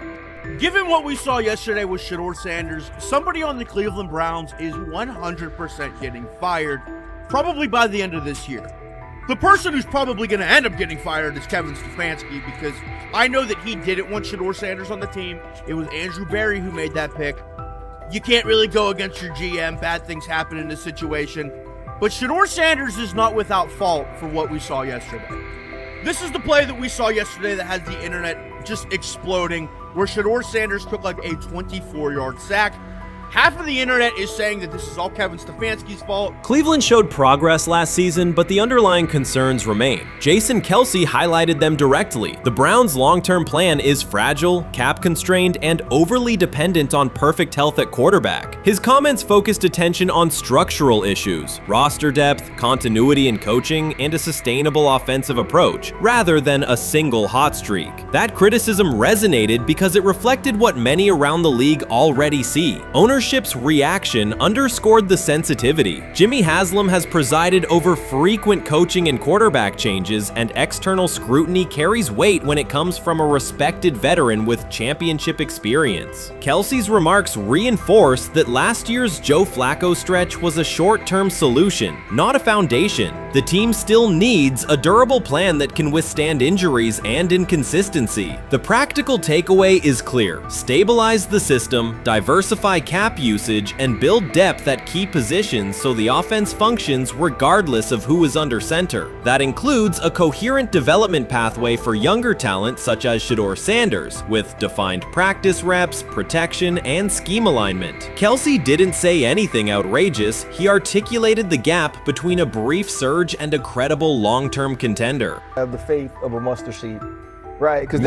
[SPEAKER 21] Given what we saw yesterday with Shedeur Sanders, somebody on the Cleveland Browns is 100% getting fired, probably by the end of this year. The person who's probably going to end up getting fired is Kevin Stefanski, because I know that he didn't want Shedeur Sanders on the team. It was Andrew Berry who made that pick. You can't really go against your GM. Bad things happen in this situation. But Shedeur Sanders is not without fault for what we saw yesterday. This is the play that we saw yesterday that has the internet just exploding, where Shedeur Sanders took like a 24-yard sack. Half of the internet is saying that this is all Kevin Stefanski's fault.
[SPEAKER 3] Cleveland showed progress last season, but the underlying concerns remain. Jason Kelce highlighted them directly. The Browns' long-term plan is fragile, cap-constrained, and overly dependent on perfect health at quarterback. His comments focused attention on structural issues, roster depth, continuity in coaching, and a sustainable offensive approach, rather than a single hot streak. That criticism resonated because it reflected what many around the league already see. Ownership's reaction underscored the sensitivity. Jimmy Haslam has presided over frequent coaching and quarterback changes, and external scrutiny carries weight when it comes from a respected veteran with championship experience. Kelce's remarks reinforce that last year's Joe Flacco stretch was a short-term solution, not a foundation. The team still needs a durable plan that can withstand injuries and inconsistency. The practical takeaway is clear: stabilize the system, diversify cap usage, and build depth at key positions so the offense functions regardless of who is under center. That includes a coherent development pathway for younger talent such as Shedeur Sanders, with defined practice reps, protection, and scheme alignment. Kelce didn't say anything outrageous. He articulated the gap between a brief surge and a credible long-term contender.
[SPEAKER 22] I have the faith of a mustard seed. Right, because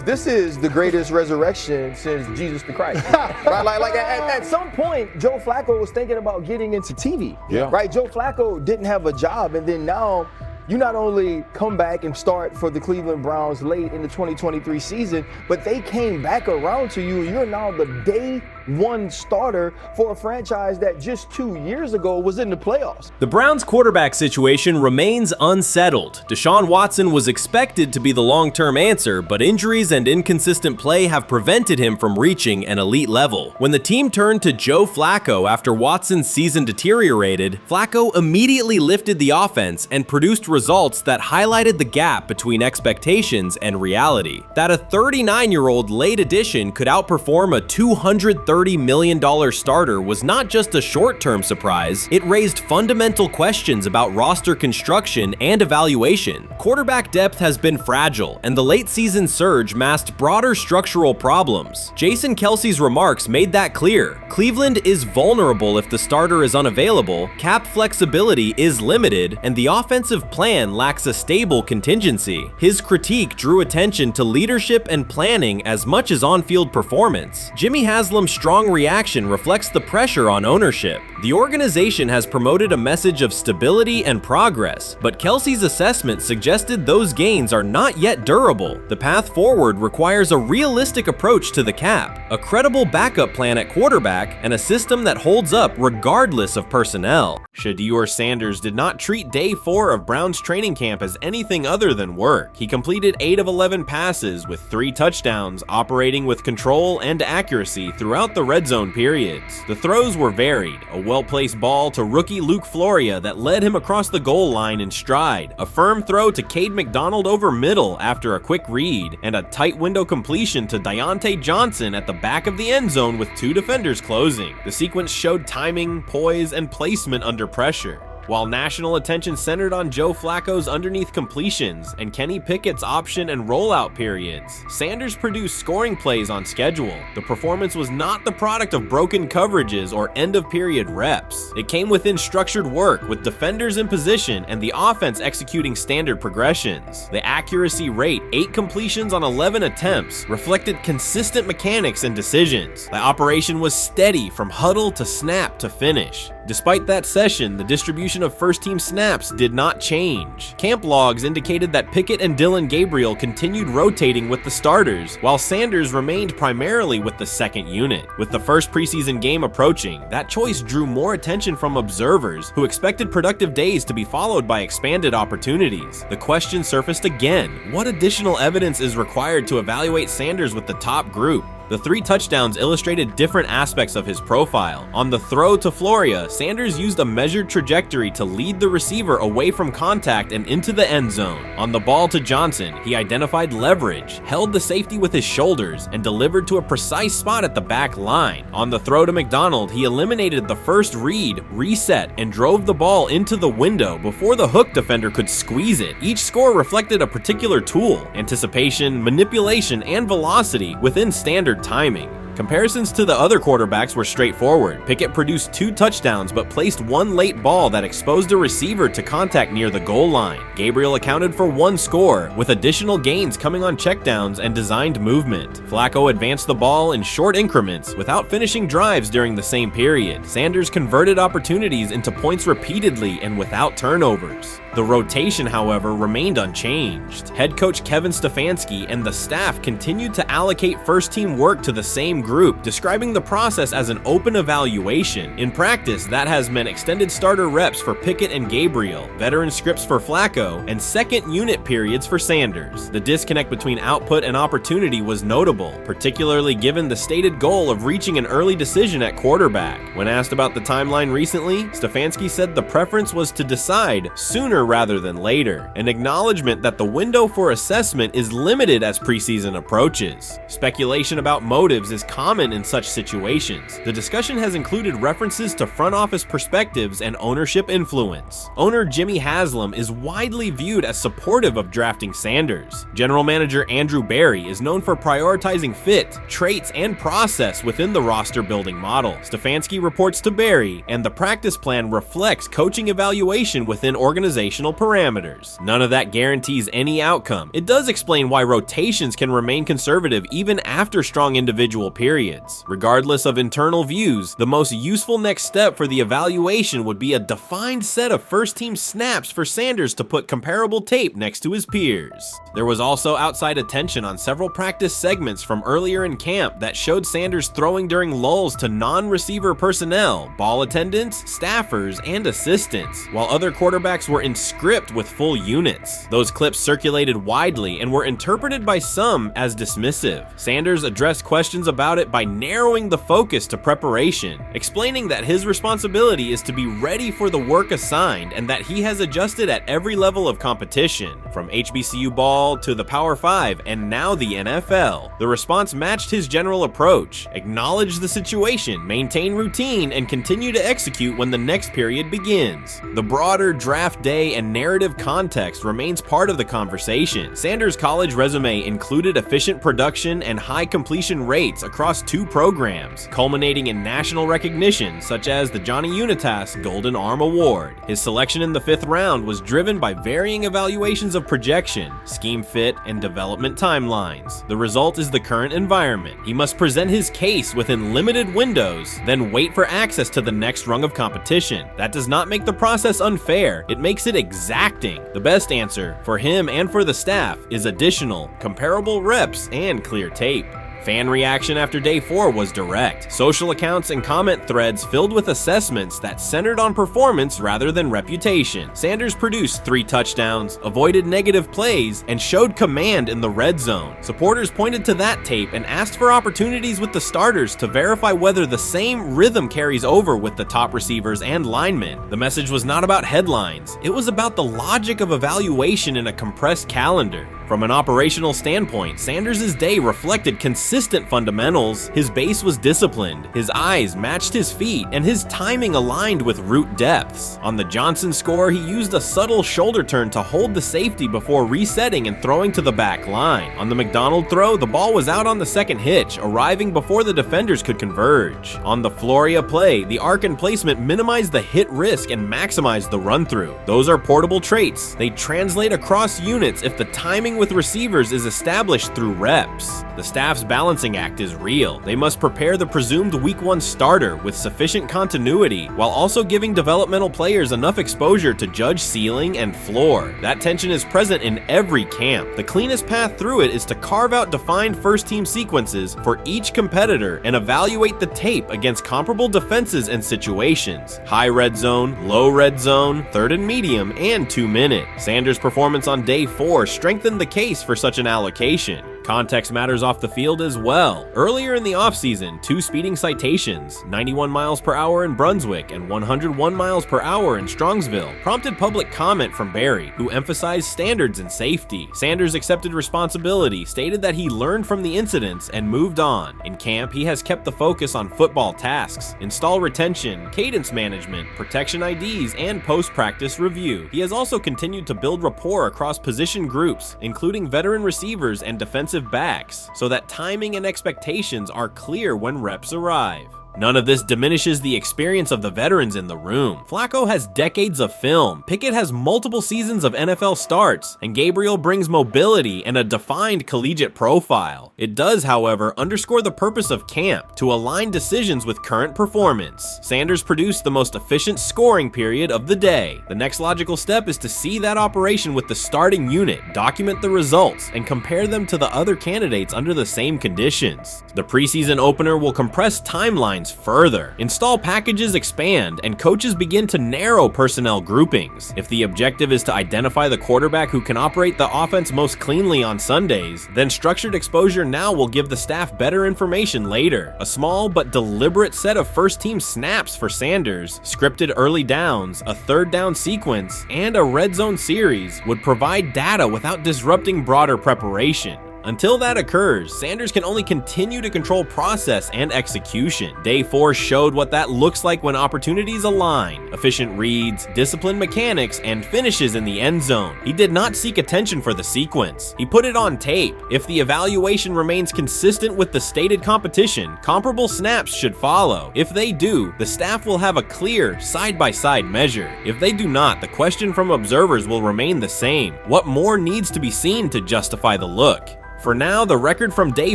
[SPEAKER 22] this is the greatest resurrection since Jesus the Christ. Right, like at some point, Joe Flacco was thinking about getting into TV.
[SPEAKER 20] Yeah.
[SPEAKER 22] Right, Joe Flacco didn't have a job, and then now you not only come back and start for the Cleveland Browns late in the 2023 season, but they came back around to you. You're now the day one starter for a franchise that just 2 years ago was in the playoffs.
[SPEAKER 3] The Browns' quarterback situation remains unsettled. Deshaun Watson was expected to be the long-term answer, but injuries and inconsistent play have prevented him from reaching an elite level. When the team turned to Joe Flacco after Watson's season deteriorated, Flacco immediately lifted the offense and produced results that highlighted the gap between expectations and reality. That a 39-year-old late addition could outperform a $230 million starter was not just a short-term surprise, it raised fundamental questions about roster construction and evaluation. Quarterback depth has been fragile, and the late-season surge masked broader structural problems. Jason Kelce's remarks made that clear. Cleveland is vulnerable if the starter is unavailable, cap flexibility is limited, and the offensive plan lacks a stable contingency. His critique drew attention to leadership and planning as much as on-field performance. Jimmy Haslam's strong reaction reflects the pressure on ownership. The organization has promoted a message of stability and progress, but Kelce's assessment suggested those gains are not yet durable. The path forward requires a realistic approach to the cap, a credible backup plan at quarterback, and a system that holds up regardless of personnel. Shedeur Sanders did not treat day 4 of Browns training camp as anything other than work. He completed 8 of 11 passes with 3 touchdowns, operating with control and accuracy throughout
[SPEAKER 14] the red zone periods. The throws were varied, a well-placed ball to rookie Luke Floria that led him across the goal line in stride, a firm throw to Cade McDonald over middle after a quick read, and a tight window completion to Deontay Johnson at the back of the end zone with 2 defenders closing. The sequence showed timing, poise, and placement under pressure. While national attention centered on Joe Flacco's underneath completions and Kenny Pickett's option and rollout periods, Sanders produced scoring plays on schedule. The performance was not the product of broken coverages or end-of-period reps. It came within structured work with defenders in position and the offense executing standard progressions. The accuracy rate, 8 completions on 11 attempts, reflected consistent mechanics and decisions. The operation was steady from huddle to snap to finish. Despite that session, the distribution of first-team snaps did not change. Camp logs indicated that Pickett and Dillon Gabriel continued rotating with the starters, while Sanders remained primarily with the second unit. With the first preseason game approaching, that choice drew more attention from observers who expected productive days to be followed by expanded opportunities. The question surfaced again: what additional evidence is required to evaluate Sanders with the top group? The 3 touchdowns illustrated different aspects of his profile. On the throw to Floria, Sanders used a measured trajectory to lead the receiver away from contact and into the end zone. On the ball to Johnson, he identified leverage, held the safety with his shoulders, and delivered to a precise spot at the back line. On the throw to McDonald, he eliminated the first read, reset, and drove the ball into the window before the hook defender could squeeze it. Each score reflected a particular tool: anticipation, manipulation, and velocity within standard timing. Comparisons to the other quarterbacks were straightforward. Pickett produced 2 touchdowns but placed 1 late ball that exposed a receiver to contact near the goal line. Gabriel accounted for 1 score, with additional gains coming on checkdowns and designed movement. Flacco advanced the ball in short increments without finishing drives during the same period. Sanders converted opportunities into points repeatedly and without turnovers. The rotation, however, remained unchanged. Head coach Kevin Stefanski and the staff continued to allocate first-team work to the same group, describing the process as an open evaluation. In practice, that has meant extended starter reps for Pickett and Gabriel, veteran scripts for Flacco, and second unit periods for Sanders. The disconnect between output and opportunity was notable, particularly given the stated goal of reaching an early decision at quarterback. When asked about the timeline recently, Stefanski said the preference was to decide sooner rather than later, an acknowledgement that the window for assessment is limited as preseason approaches. Speculation about motives is common in such situations. The discussion has included references to front office perspectives and ownership influence. Owner Jimmy Haslam is widely viewed as supportive of drafting Sanders. General manager Andrew Berry is known for prioritizing fit, traits, and process within the roster building model. Stefanski reports to Berry, and the practice plan reflects coaching evaluation within organizational parameters. None of that guarantees any outcome. It does explain why rotations can remain conservative even after strong individual periods. Regardless of internal views, the most useful next step for the evaluation would be a defined set of first-team snaps for Sanders to put comparable tape next to his peers. There was also outside attention on several practice segments from earlier in camp that showed Sanders throwing during lulls to non-receiver personnel, ball attendants, staffers, and assistants, while other quarterbacks were in script with full units. Those clips circulated widely and were interpreted by some as dismissive. Sanders addressed questions about it by narrowing the focus to preparation, explaining that his responsibility is to be ready for the work assigned and that he has adjusted at every level of competition, from HBCU ball to the Power 5 and now the NFL. The response matched his general approach: acknowledge the situation, maintain routine, and continue to execute when the next period begins. The broader draft day and narrative context remains part of the conversation. Sanders' college resume included efficient production and high completion rates across 2 programs, culminating in national recognition such as the Johnny Unitas Golden Arm Award. His selection in the 5th round was driven by varying evaluations of projection, scheme fit, and development timelines. The result is the current environment. He must present his case within limited windows, then wait for access to the next rung of competition. That does not make the process unfair, it makes it exacting. The best answer, for him and for the staff, is additional, comparable reps and clear tape. Fan reaction after day 4 was direct. Social accounts and comment threads filled with assessments that centered on performance rather than reputation. Sanders produced 3 touchdowns, avoided negative plays, and showed command in the red zone. Supporters pointed to that tape and asked for opportunities with the starters to verify whether the same rhythm carries over with the top receivers and linemen. The message was not about headlines. It was about the logic of evaluation in a compressed calendar. From an operational standpoint, Sanders' day reflected consistent fundamentals. His base was disciplined, his eyes matched his feet, and his timing aligned with route depths. On the Johnson score, he used a subtle shoulder turn to hold the safety before resetting and throwing to the back line. On the McDonald throw, the ball was out on the second hitch, arriving before the defenders could converge. On the Floria play, the arc and placement minimized the hit risk and maximized the run-through. Those are portable traits. They translate across units if the timing with receivers is established through reps. The staff's balancing act is real. They must prepare the presumed week 1 starter with sufficient continuity while also giving developmental players enough exposure to judge ceiling and floor. That tension is present in every camp. The cleanest path through it is to carve out defined first-team sequences for each competitor and evaluate the tape against comparable defenses and situations. High red zone, low red zone, third and medium, and 2-minute. Sanders' performance on day 4 strengthened the case for such an allocation. Context matters off the field as well. Earlier in the offseason, 2 speeding citations, 91 miles per hour in Brunswick and 101 miles per hour in Strongsville, prompted public comment from Barry, who emphasized standards and safety. Sanders accepted responsibility, stated that he learned from the incidents and moved on. In camp, he has kept the focus on football tasks, install retention, cadence management, protection IDs, and post-practice review. He has also continued to build rapport across position groups, including veteran receivers and defensive backs, so that timing and expectations are clear when reps arrive. None of this diminishes the experience of the veterans in the room. Flacco has decades of film, Pickett has multiple seasons of NFL starts, and Gabriel brings mobility and a defined collegiate profile. It does, however, underscore the purpose of camp, to align decisions with current performance. Sanders produced the most efficient scoring period of the day. The next logical step is to see that operation with the starting unit, document the results, and compare them to the other candidates under the same conditions. The preseason opener will compress timelines further. Install packages expand, and coaches begin to narrow personnel groupings. If the objective is to identify the quarterback who can operate the offense most cleanly on Sundays, then structured exposure now will give the staff better information later. A small but deliberate set of first-team snaps for Sanders, scripted early downs, a third down sequence, and a red zone series would provide data without disrupting broader preparation. Until that occurs, Sanders can only continue to control process and execution. Day 4 showed what that looks like when opportunities align. Efficient reads, disciplined mechanics, and finishes in the end zone. He did not seek attention for the sequence. He put it on tape. If the evaluation remains consistent with the stated competition, comparable snaps should follow. If they do, the staff will have a clear, side-by-side measure. If they do not, the question from observers will remain the same. What more needs to be seen to justify the look? For now, the record from day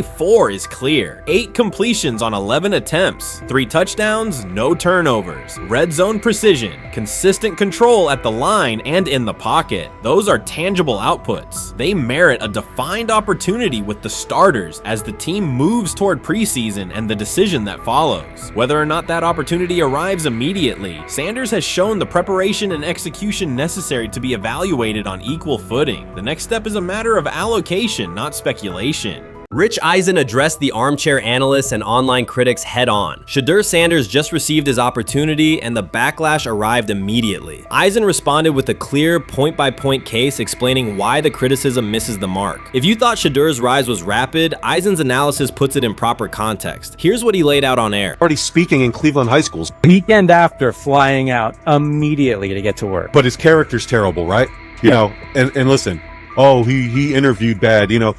[SPEAKER 14] 4 is clear. 8 completions on 11 attempts, 3 touchdowns, no turnovers, red zone precision, consistent control at the line and in the pocket. Those are tangible outputs. They merit a defined opportunity with the starters as the team moves toward preseason and the decision that follows. Whether or not that opportunity arrives immediately, Sanders has shown the preparation and execution necessary to be evaluated on equal footing. The next step is a matter of allocation, not speculation.
[SPEAKER 3] Rich Eisen addressed the armchair analysts and online critics head-on. Shedeur Sanders just received his opportunity, and the backlash arrived immediately. Eisen responded with a clear, point-by-point case explaining why the criticism misses the mark. If you thought Shedeur's rise was rapid, Eisen's analysis puts it in proper context. Here's what he laid out on air.
[SPEAKER 1] Already speaking in Cleveland high schools.
[SPEAKER 4] Weekend after, flying out immediately to get to work.
[SPEAKER 1] But his character's terrible, right? You know, and listen, oh, he interviewed bad, you know.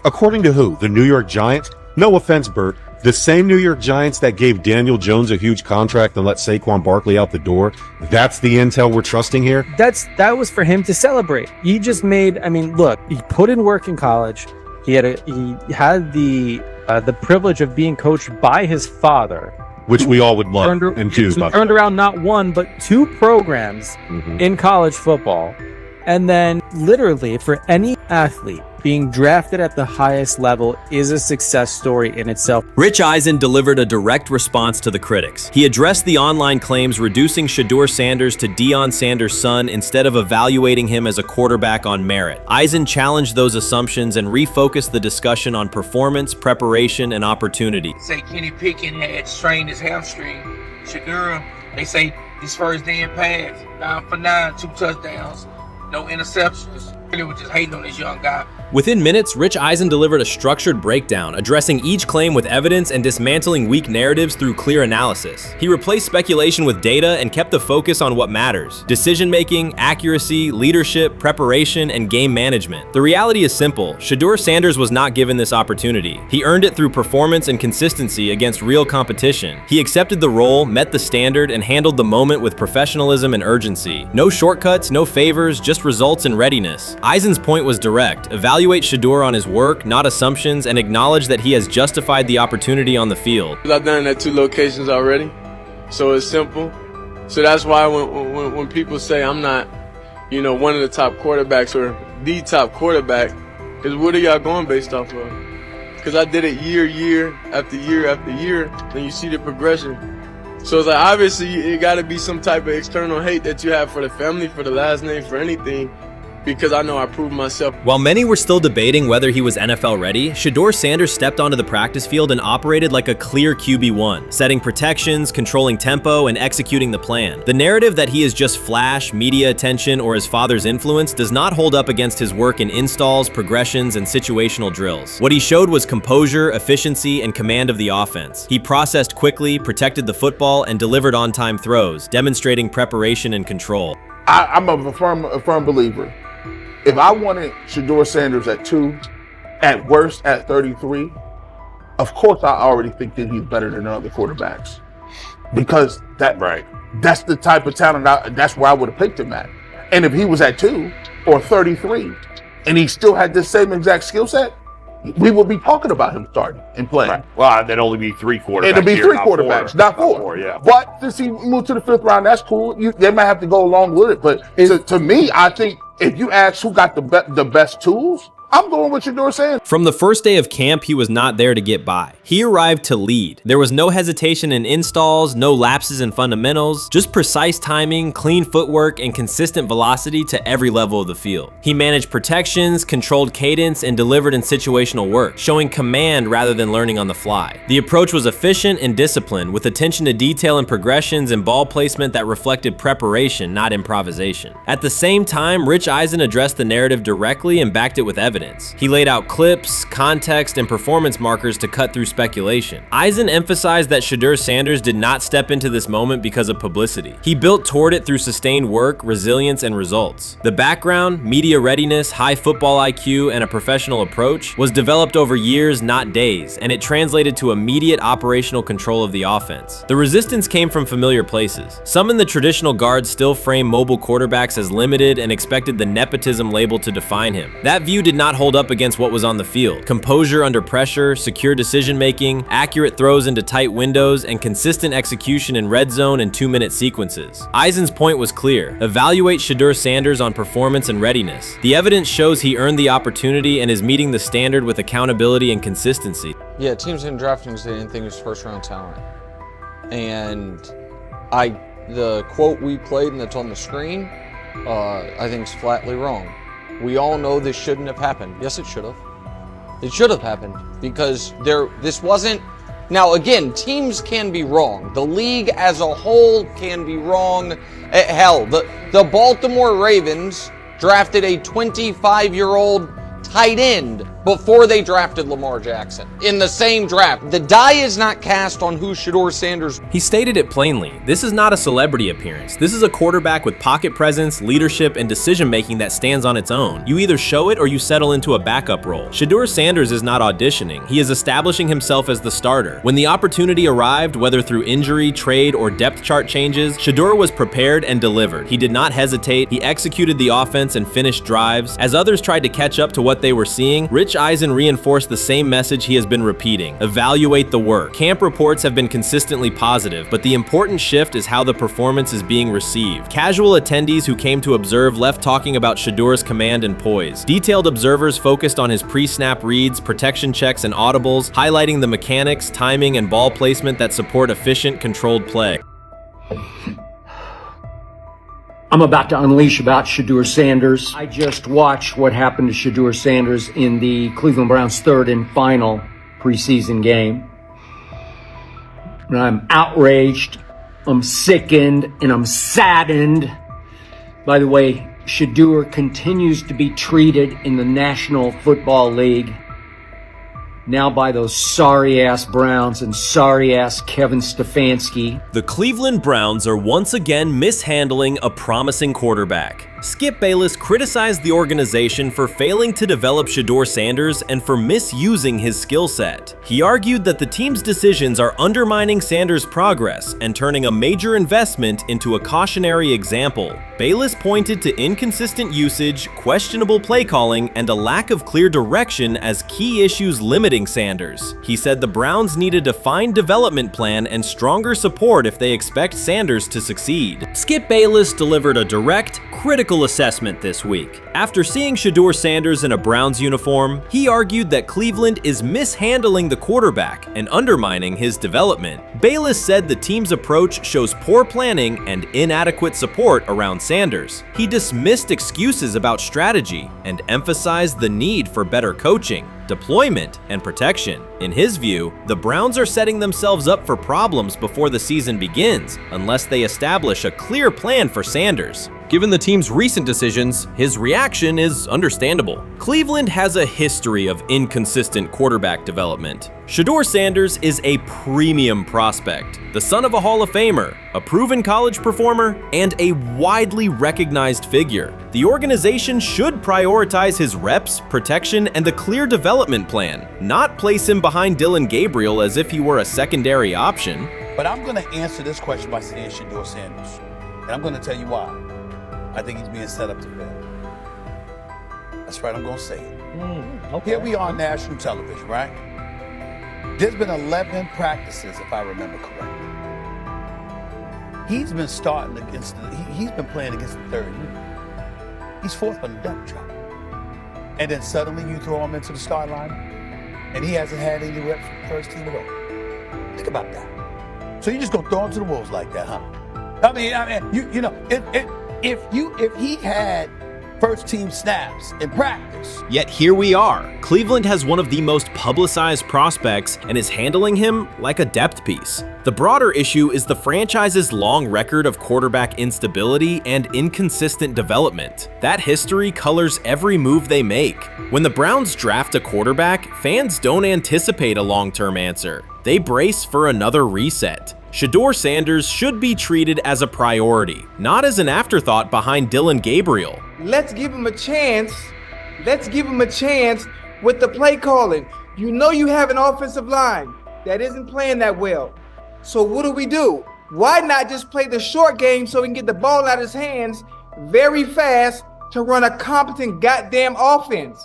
[SPEAKER 1] According to who? The New York Giants? No offense, Bert. The same New York Giants that gave Daniel Jones a huge contract and let Saquon Barkley out the door. That's the intel we're trusting here?
[SPEAKER 4] That was for him to celebrate. He just made, I mean, look, he put in work in college. He had the privilege of being coached by his father.
[SPEAKER 1] Which we all would love and choose.
[SPEAKER 4] Turned around not 1, but 2 programs in college football. And then literally for any athlete Being drafted at the highest level is a success story in itself.
[SPEAKER 3] Rich Eisen delivered a direct response to the critics. He addressed the online claims reducing Shedeur Sanders to Deion Sanders' son instead of evaluating him as a quarterback on merit. Eisen challenged those assumptions and refocused the discussion on performance, preparation, and opportunity.
[SPEAKER 2] Say Kenny Pickett had strained his hamstring. Shedeur, they say his first day in pass, 9 for 9, 2 touchdowns, no interceptions. Really was just hating on this young guy.
[SPEAKER 14] Within minutes, Rich Eisen delivered a structured breakdown, addressing each claim with evidence and dismantling weak narratives through clear analysis. He replaced speculation with data and kept the focus on what matters: decision-making, accuracy, leadership, preparation, and game management. The reality is simple. Shedeur Sanders was not given this opportunity. He earned it through performance and consistency against real competition. He accepted the role, met the standard, and handled the moment with professionalism and urgency. No shortcuts, no favors, just results and readiness. Eisen's point was direct. Evaluate Shedeur on his work, not assumptions, and acknowledge that he has justified the opportunity on the field.
[SPEAKER 18] I've done it at 2 locations already, so it's simple. So that's why when people say I'm not, one of the top quarterbacks or the top quarterback, is what are y'all going based off of? Because I did it year after year after year, and you see the progression. So it's like, obviously it got to be some type of external hate that you have for the family, for the last name, for anything. Because I know I proved myself.
[SPEAKER 14] While many were still debating whether he was NFL ready, Shedeur Sanders stepped onto the practice field and operated like a clear QB1, setting protections, controlling tempo, and executing the plan. The narrative that he is just flash, media attention, or his father's influence does not hold up against his work in installs, progressions, and situational drills. What he showed was composure, efficiency, and command of the offense. He processed quickly, protected the football, and delivered on-time throws, demonstrating preparation and control.
[SPEAKER 7] I'm a firm believer. If I wanted Shedeur Sanders at 2, at worst at 33, of course I already think that he's better than other quarterbacks. Because that's the type of talent, that's where I would have picked him at. And if he was at 2 or 33, and he still had this same exact skill set, we would be talking about him starting and playing.
[SPEAKER 9] Right. Well, there'd only be 3 quarterbacks.
[SPEAKER 7] It'd be 3 quarterbacks, not 4.
[SPEAKER 9] Not 4, yeah.
[SPEAKER 7] But since he moved to the 5th round, that's cool. They might have to go along with it. But to me, I think if you ask who got the best tools, I'm going with Shedeur Sanders.
[SPEAKER 14] From the first day of camp, he was not there to get by. He arrived to lead. There was no hesitation in installs, no lapses in fundamentals, just precise timing, clean footwork, and consistent velocity to every level of the field. He managed protections, controlled cadence, and delivered in situational work, showing command rather than learning on the fly. The approach was efficient and disciplined, with attention to detail and progressions and ball placement that reflected preparation, not improvisation. At the same time, Rich Eisen addressed the narrative directly and backed it with evidence. He laid out clips, context, and performance markers to cut through speculation. Eisen emphasized that Shedeur Sanders did not step into this moment because of publicity. He built toward it through sustained work, resilience, and results. The background, media readiness, high football IQ, and a professional approach was developed over years, not days, and it translated to immediate operational control of the offense. The resistance came from familiar places. Some in the traditional guard still framed mobile quarterbacks as limited and expected the nepotism label to define him. That view did not hold up against what was on the field: composure under pressure, secure decision-making, accurate throws into tight windows, and consistent execution in red zone and 2-minute sequences. Eisen's point was clear: evaluate Shedeur Sanders on performance and readiness. The evidence shows he earned the opportunity and is meeting the standard with accountability and consistency.
[SPEAKER 23] Yeah, teams didn't draft him because they didn't think he was first-round talent. And the quote we played and that's on the screen, I think is flatly wrong. We all know this shouldn't have happened. Yes, it should have. It should have happened because this wasn't. Now, again, teams can be wrong. The league as a whole can be wrong. Hell, the Baltimore Ravens drafted a 25-year-old tight end before they drafted Lamar Jackson in the same draft. The die is not cast on who Shedeur Sanders.
[SPEAKER 14] He stated it plainly. This is not a celebrity appearance. This is a quarterback with pocket presence, leadership, and decision-making that stands on its own. You either show it or you settle into a backup role. Shedeur Sanders is not auditioning. He is establishing himself as the starter. When the opportunity arrived, whether through injury, trade, or depth chart changes, Shedeur was prepared and delivered. He did not hesitate. He executed the offense and finished drives. As others tried to catch up to what they were seeing, Rich
[SPEAKER 3] Coach Eisen reinforced the same message he has been repeating: evaluate the work. Camp reports have been consistently positive, but the important shift is how the performance is being received. Casual attendees who came to observe left talking about Shedeur's command and poise. Detailed observers focused on his pre-snap reads, protection checks, and audibles, highlighting the mechanics, timing, and ball placement that support efficient, controlled play.
[SPEAKER 12] I'm about to unleash about Shedeur Sanders. I just watched what happened to Shedeur Sanders in the Cleveland Browns' third and final preseason game. And I'm outraged, I'm sickened, and I'm saddened by the way Shedeur continues to be treated in the National Football League, now by those sorry-ass Browns and sorry-ass Kevin Stefanski.
[SPEAKER 3] The Cleveland Browns are once again mishandling a promising quarterback. Skip Bayless criticized the organization for failing to develop Shedeur Sanders and for misusing his skill set. He argued that the team's decisions are undermining Sanders' progress and turning a major investment into a cautionary example. Bayless pointed to inconsistent usage, questionable play calling, and a lack of clear direction as key issues limiting Sanders. He said the Browns need a defined development plan and stronger support if they expect Sanders to succeed. Skip Bayless delivered a direct, critical assessment this week. After seeing Shedeur Sanders in a Browns uniform, he argued that Cleveland is mishandling the quarterback and undermining his development. Bayless said the team's approach shows poor planning and inadequate support around Sanders. He dismissed excuses about strategy and emphasized the need for better coaching, deployment, and protection. In his view, the Browns are setting themselves up for problems before the season begins unless they establish a clear plan for Sanders. Given the team's recent decisions, his reaction is understandable. Cleveland has a history of inconsistent quarterback development. Shedeur Sanders is a premium prospect, the son of a Hall of Famer, a proven college performer, and a widely recognized figure. The organization should prioritize his reps, protection, and a clear development plan, not place him behind Dillon Gabriel as if he were a secondary option.
[SPEAKER 6] But I'm going to answer this question by saying Shedeur Sanders, and I'm going to tell you why. I think he's being set up to fail. That's right, I'm going to say it.
[SPEAKER 5] Okay.
[SPEAKER 6] Here we are on national television, right? There's been 11 practices, if I remember correctly. He's been starting against, he's been playing against the third unit. He's fourth on the depth chart. And then suddenly you throw him into the start line, and he hasn't had any reps for the first team at all. Think about that. So you're just going to throw him to the wolves like that, huh? I mean, you know, if he had first team snaps in practice.
[SPEAKER 3] Yet here we are. Cleveland has one of the most publicized prospects and is handling him like a depth piece. The broader issue is the franchise's long record of quarterback instability and inconsistent development. That history colors every move they make. When the Browns draft a quarterback, fans don't anticipate a long-term answer. They brace for another reset. Shedeur Sanders should be treated as a priority, not as an afterthought behind Dillon Gabriel.
[SPEAKER 8] Let's give him a chance. Let's give him a chance with the play calling. You know you have an offensive line that isn't playing that well. So what do? Why not just play the short game so he can get the ball out of his hands very fast to run a competent goddamn offense?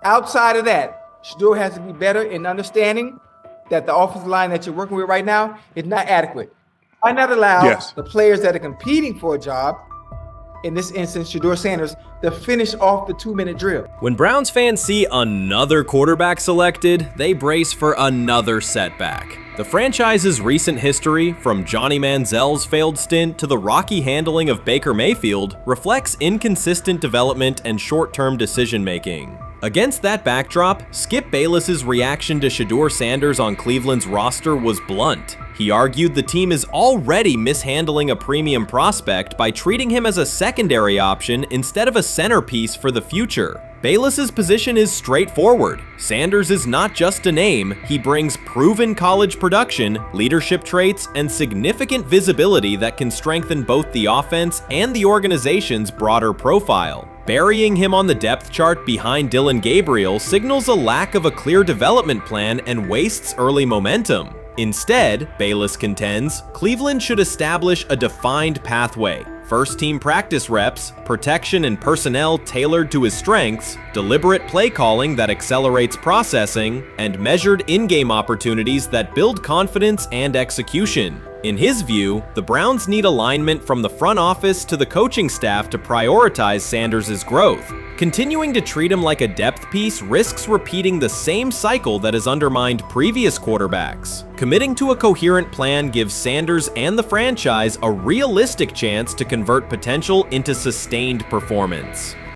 [SPEAKER 8] Outside of that, Shedeur has to be better in understanding that the offensive line that you're working with right now is not adequate. Why not allow the players that are competing for a job, in this instance, Shedeur Sanders, to finish off the 2-minute drill?
[SPEAKER 3] When Browns fans see another quarterback selected, they brace for another setback. The franchise's recent history, from Johnny Manziel's failed stint to the rocky handling of Baker Mayfield, reflects inconsistent development and short-term decision-making. Against that backdrop, Skip Bayless's reaction to Shedeur Sanders on Cleveland's roster was blunt. He argued the team is already mishandling a premium prospect by treating him as a secondary option instead of a centerpiece for the future. Bayless's position is straightforward. Sanders is not just a name, he brings proven college production, leadership traits, and significant visibility that can strengthen both the offense and the organization's broader profile. Burying him on the depth chart behind Dillon Gabriel signals a lack of a clear development plan and wastes early momentum. Instead, Bayless contends, Cleveland should establish a defined pathway, first-team practice reps, protection and personnel tailored to his strengths, deliberate play calling that accelerates processing, and measured in-game opportunities that build confidence and execution. In his view, the Browns need alignment from the front office to the coaching staff to prioritize Sanders' growth. Continuing to treat him like a depth piece risks repeating the same cycle that has undermined previous quarterbacks. Committing to a coherent plan gives Sanders and the franchise a realistic chance to convert potential into sustained performance.